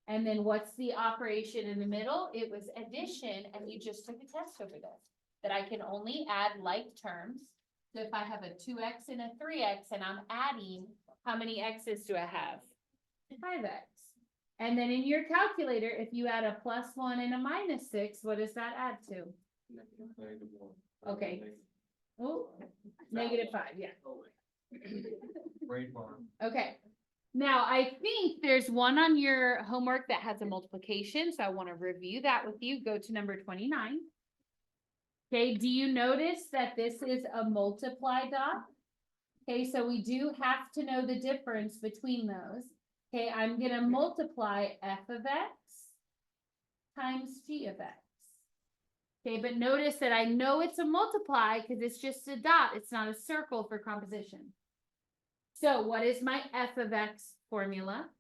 And then what's the operation in the middle? It was addition, and you just took a test over this, that I can only add like terms. So if I have a 2x and a 3x and I'm adding, how many x's do I have? 5x. And then in your calculator, if you add a plus 1 and a minus 6, what does that add to? Okay. Oh, -5, yeah. Brain farm. Okay. Now, I think there's one on your homework that has a multiplication, so I want to review that with you. Go to number 29. Okay, do you notice that this is a multiply dot? Okay, so we do have to know the difference between those. Okay, I'm gonna multiply f of x times g of x. Okay, but notice that I know it's a multiply because it's just a dot. It's not a circle for composition. So what is my f of x formula?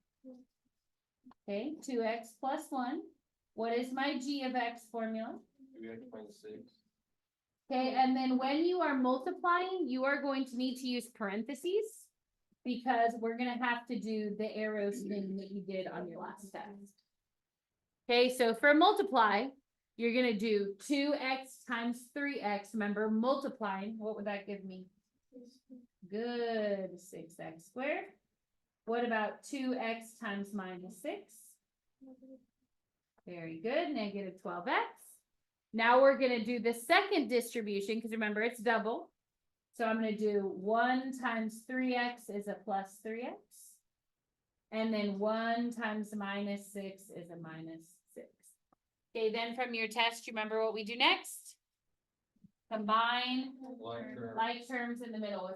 Okay, 2x plus 1. What is my g of x formula? Okay, and then when you are multiplying, you are going to need to use parentheses because we're going to have to do the arrows thing that you did on your last test. Okay, so for multiply, you're going to do 2x times 3x. Remember, multiplying, what would that give me? Good, 6x squared. What about 2x times minus 6? Very good, negative 12x. Now we're going to do the second distribution because remember, it's double. So I'm going to do 1 times 3x is a plus 3x. And then 1 times minus 6 is a minus 6. Okay, then from your test, you remember what we do next? Combine like terms in the middle.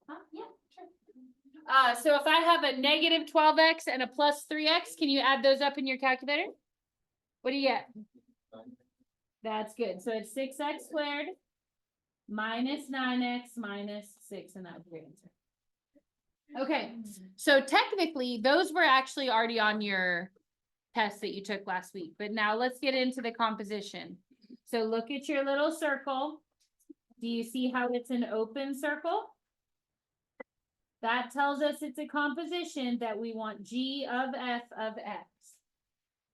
Huh? Yeah, sure. So if I have a negative 12x and a plus 3x, can you add those up in your calculator? What do you get? That's good. So it's 6x squared minus 9x minus 6, and that would be your answer. Okay, so technically, those were actually already on your test that you took last week. But now let's get into the composition. So look at your little circle. Do you see how it's an open circle? That tells us it's a composition that we want g of f of x.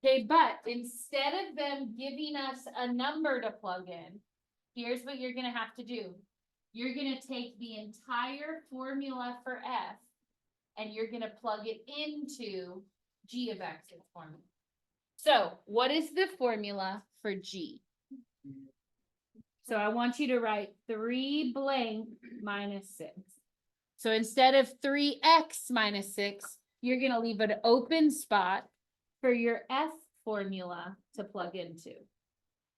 Okay, but instead of them giving us a number to plug in, here's what you're going to have to do. You're going to take the entire formula for f and you're going to plug it into g of x's formula. So what is the formula for g? So I want you to write 3 blank minus 6. So instead of 3x minus 6, you're going to leave an open spot for your f formula to plug into.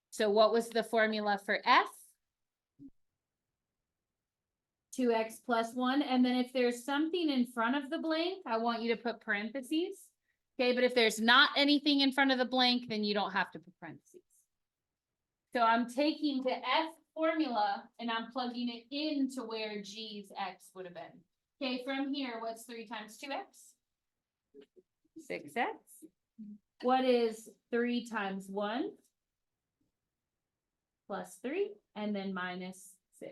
So what was the formula for f? 2x plus 1. And then if there's something in front of the blank, I want you to put parentheses. Okay, but if there's not anything in front of the blank, then you don't have to put parentheses. So I'm taking the f formula and I'm plugging it into where g's x would have been. Okay, from here, what's 3 times 2x? 6x. What is 3 times 1? Plus 3, and then minus 6.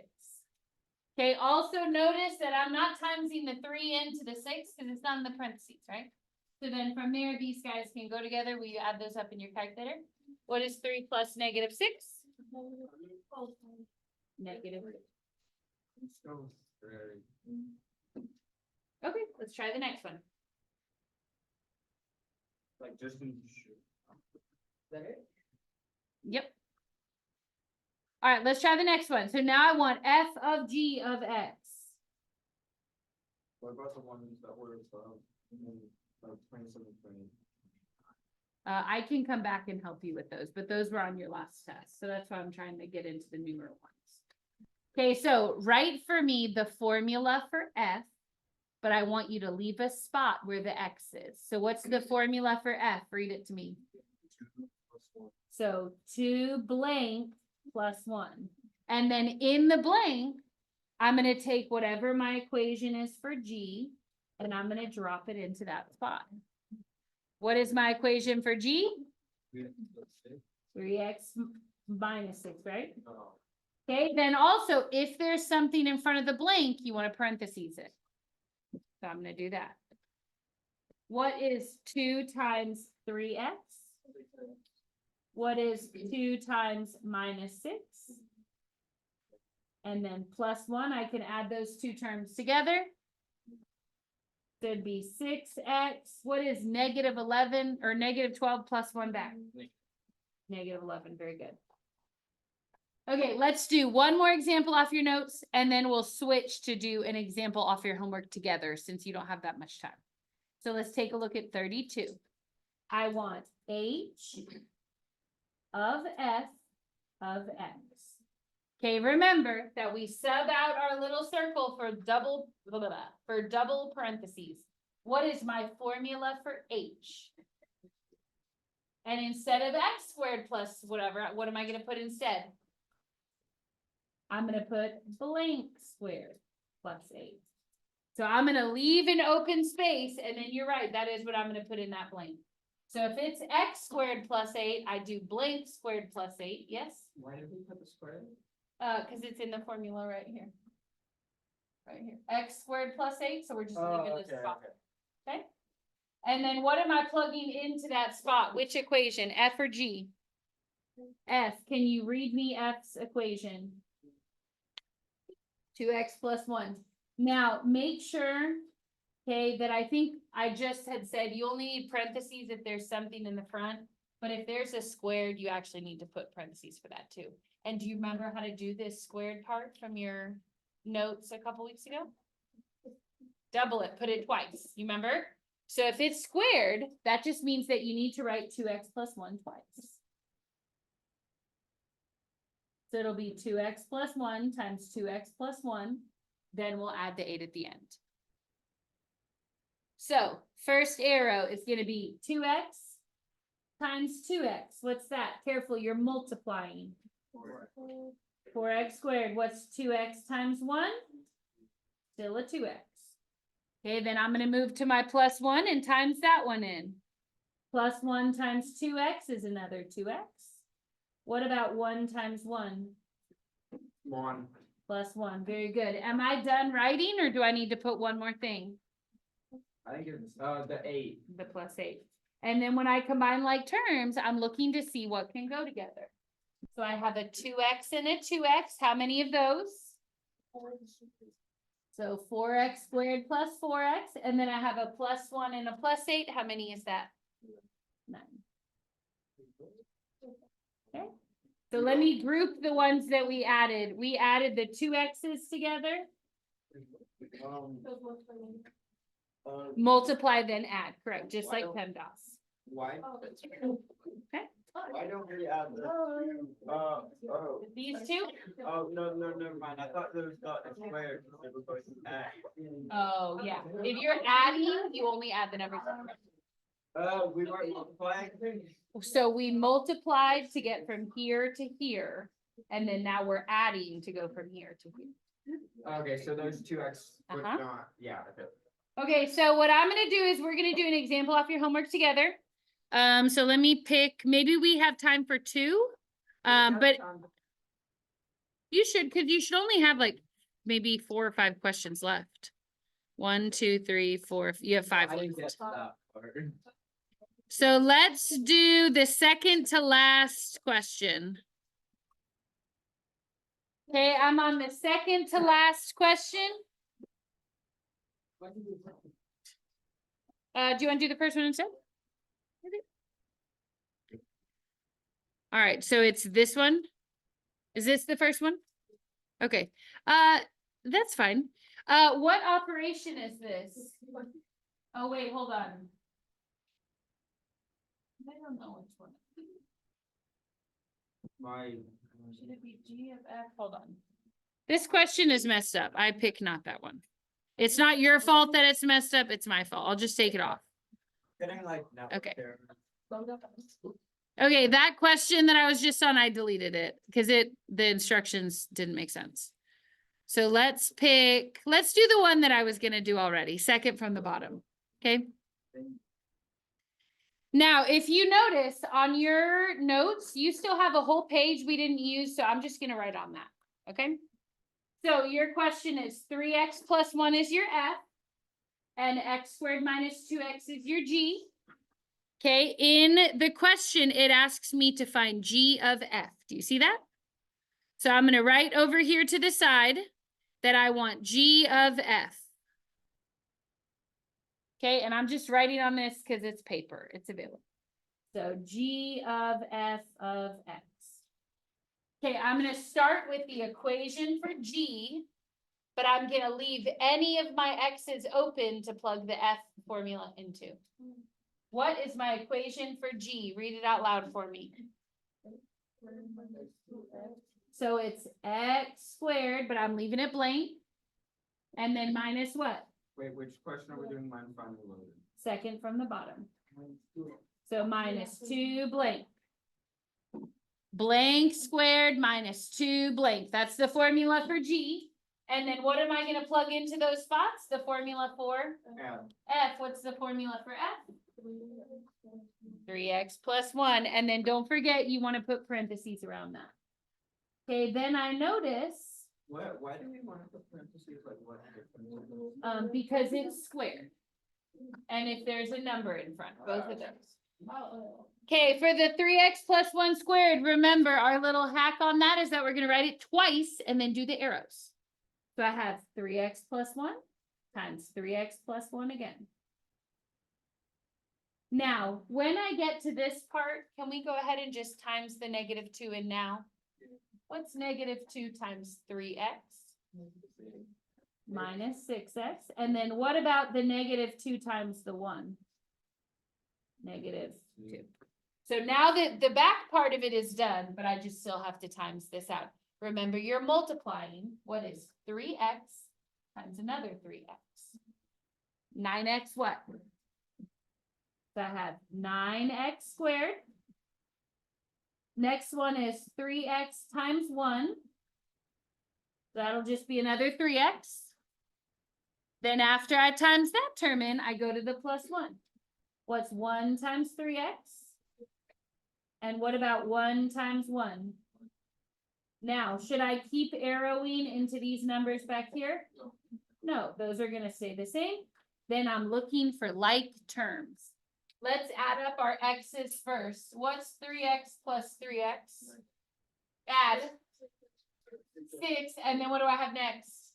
Okay, also notice that I'm not timesing the 3 into the 6 because it's not in the parentheses, right? So then from there, these guys can go together. Will you add those up in your calculator? What is 3 plus negative 6? Negative. So very. Okay, let's try the next one. Like just in. Yep. All right, let's try the next one. So now I want f of g of x. What about the ones that were, 27, 20? I can come back and help you with those, but those were on your last test. So that's why I'm trying to get into the newer ones. Okay, so write for me the formula for f, but I want you to leave a spot where the x is. So what's the formula for f? Read it to me. 2 plus 1. So 2 blank plus 1. And then in the blank, I'm going to take whatever my equation is for g, and I'm going to drop it into that spot. What is my equation for g? 3x minus 6, right? Oh. Okay, then also, if there's something in front of the blank, you want to parentheses it. So I'm going to do that. What is 2 times 3x? What is 2 times minus 6? And then plus 1, I can add those two terms together. There'd be 6x. What is negative 11 or negative 12 plus 1 back? Negative 11, very good. Okay, let's do one more example off your notes, and then we'll switch to do an example off your homework together since you don't have that much time. So let's take a look at 32. I want h of f of x. Okay, remember that we sub out our little circle for double parentheses. What is my formula for h? And instead of x squared plus whatever, what am I going to put instead? I'm going to put blank squared plus 8. So I'm going to leave an open space, and then you're right, that is what I'm going to put in that blank. So if it's x squared plus 8, I do blank squared plus 8, yes? Why did we put the square? Because it's in the formula right here. Right here, x squared plus 8, so we're just leaving this spot. Okay? And then what am I plugging into that spot? Which equation, f or g? F, can you read me f's equation? 2x plus 1. Now, make sure, okay, that I think I just had said you only need parentheses if there's something in the front, but if there's a squared, you actually need to put parentheses for that too. And do you remember how to do this squared part from your notes a couple weeks ago? Double it, put it twice, you remember? So if it's squared, that just means that you need to write 2x plus 1 twice. So it'll be 2x plus 1 times 2x plus 1. Then we'll add the 8 at the end. So first arrow is going to be 2x times 2x. What's that? Careful, you're multiplying. 4x squared. What's 2x times 1? Still a 2x. Okay, then I'm going to move to my plus 1 and times that one in. Plus 1 times 2x is another 2x. What about 1 times 1? 1. Plus 1. Very good. Am I done writing, or do I need to put one more thing? I think it's the 8. The plus 8. And then when I combine like terms, I'm looking to see what can go together. So I have a 2x and a 2x. How many of those? So 4x squared plus 4x. And then I have a plus 1 and a plus 8. How many is that? 9. Okay. So let me group the ones that we added. We added the 2x's together. Multiply, then add. Correct. Just like PEMDAS. Why? Okay. Why don't we add the, These two? oh, no, never mind. I thought those got the square. They were going to add. Oh, yeah. If you're adding, you only add the numbers. We weren't multiplying. So we multiplied to get from here to here, and then now we're adding to go from here to here. Okay, so those 2x would Uh-huh. not, yeah, okay. Okay, so what I'm gonna do is we're gonna do an example off your homework together. So let me pick, maybe we have time for 2. But you should, because you should only have like, maybe 4 or 5 questions left. 1, 2, 3, 4. You have 5 I didn't left. get to that part. So let's do the second to last question. Okay, I'm on the second to last question. Do you want to do the first one instead? All right, so it's this one. Is this the first one? Okay, that's fine. What operation is this? Oh, wait, hold on. I don't know which one. Should it be G of F? Hold on. This question is messed up. I pick not that one. It's not your fault that it's messed up. It's my fault. I'll just take it off. Getting like now. Okay. Okay, that question that I was just on, I deleted it because the instructions didn't make sense. So let's do the one that I was gonna do already, second from the bottom, okay? Now, if you notice on your notes, you still have a whole page we didn't use, so I'm just gonna write on that, okay? So your question is 3x plus 1 is your f, and x squared minus 2x is your g. Okay, in the question, it asks me to find g of f. Do you see that? So I'm gonna write over here to the side that I want g of f. Okay, and I'm just writing on this because it's paper, it's available. So g of f of x. Okay, I'm gonna start with the equation for g, but I'm gonna leave any of my x's open to plug the f formula into. What is my equation for g? Read it out loud for me. So it's x squared, but I'm leaving it blank. And then minus what? Wait, which question are we doing? Mine finally loaded. Second from the bottom. So minus 2 blank. Blank squared minus 2 blank. That's the formula for g. And then what am I going to plug into those spots? The formula for f. What's the formula for f? 3x plus 1. And then don't forget, you want to put parentheses around that. Okay, then I notice. Why do we want to put parentheses like what? Because it's squared. And if there's a number in front, both of those. Okay, for the 3x plus 1 squared, remember our little hack on that is that we're going to write it twice and then do the arrows. So I have 3x plus 1 times 3x plus 1 again. Now, when I get to this part, can we go ahead and just times the negative 2 in now? What's negative 2 times 3x? Minus 6x. And then what about the negative 2 times the 1? Negative 2. So now that the back part of it is done, but I just still have to times this out. Remember, you're multiplying. What is 3x times another 3x? 9x what? So I have 9x squared. Next one is 3x times 1. That'll just be another 3x. Then after I times that term in, I go to the plus 1. What's 1 times 3x? And what about 1 times 1? Now, should I keep arrowing into these numbers back here? No, those are going to stay the same. Then I'm looking for like terms. Let's add up our x's first. What's 3x plus 3x? Add 6. And then what do I have next?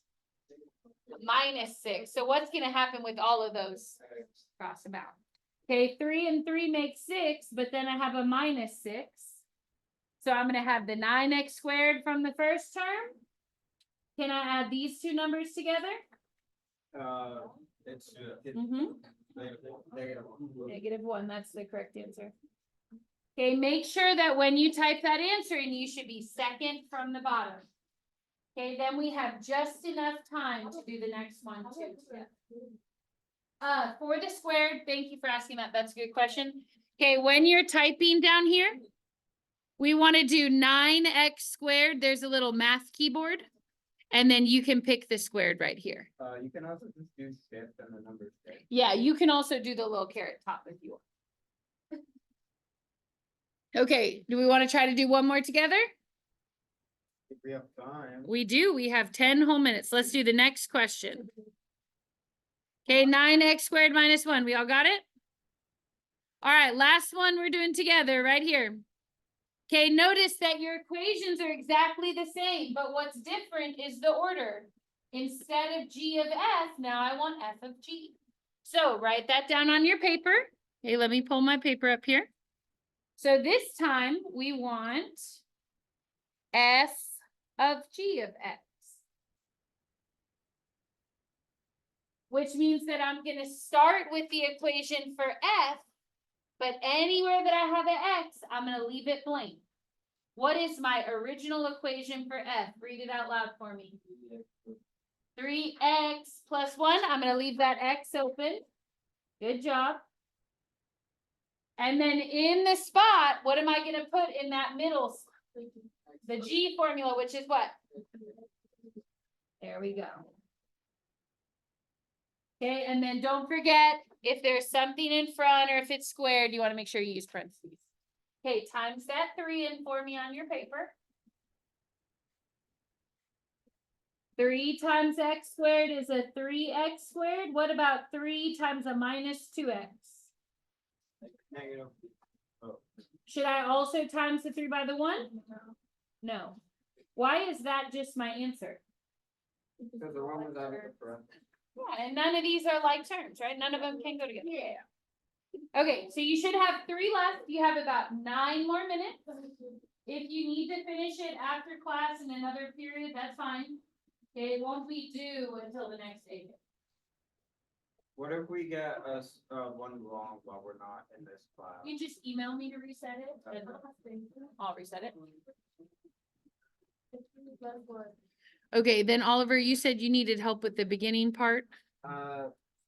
Minus 6. So what's going to happen with all of those? Cross them out. Okay, 3 and 3 make 6, but then I have a minus 6. So I'm going to have the 9x squared from the first term. Can I add these two numbers together? It's -1, that's the correct answer. Okay, make sure that when you type that answer in, you should be second from the bottom. Okay, then we have just enough time to do the next one too. For the squared, thank you for asking that. That's a good question. Okay, when you're typing down here, we want to do 9x squared. There's a little math keyboard. And then you can pick the squared right here. You can also just do shift and the numbers. Yeah, you can also do the little caret top if you want. Okay, do we want to try to do one more together? If we have time. We do, we have 10 whole minutes. Let's do the next question. Okay, 9x² minus 1, we all got it? All right, last one we're doing together right here. Okay, notice that your equations are exactly the same, but what's different is the order. Instead of g of f, now I want f of g. So write that down on your paper. Okay, let me pull my paper up here. So this time we want f of g of x. Which means that I'm gonna start with the equation for f, but anywhere that I have an x, I'm gonna leave it blank. What is my original equation for f? Read it out loud for me. 3x plus 1, I'm gonna leave that x open. Good job. And then in the spot, what am I gonna put in that middle? The g formula, which is what? There we go. Okay, and then don't forget, if there's something in front or if it's squared, you want to make sure you use parentheses. Okay, times that 3 in for me on your paper. 3 times x squared is a 3x squared. What about 3 times a minus 2x? Negative. Should I also times the 3 by the 1? No. Why is that just my answer? Because the one was out of the front. Yeah, and none of these are like terms, right? None of them can go together. Yeah. Okay, so you should have 3 left. You have about 9 more minutes. If you need to finish it after class in another period, that's fine. Okay, it won't be due until the next day. What if we get us one wrong while we're not in this class? You just email me to reset it, and I'll reset it. Okay, then Oliver, you said you needed help with the beginning part.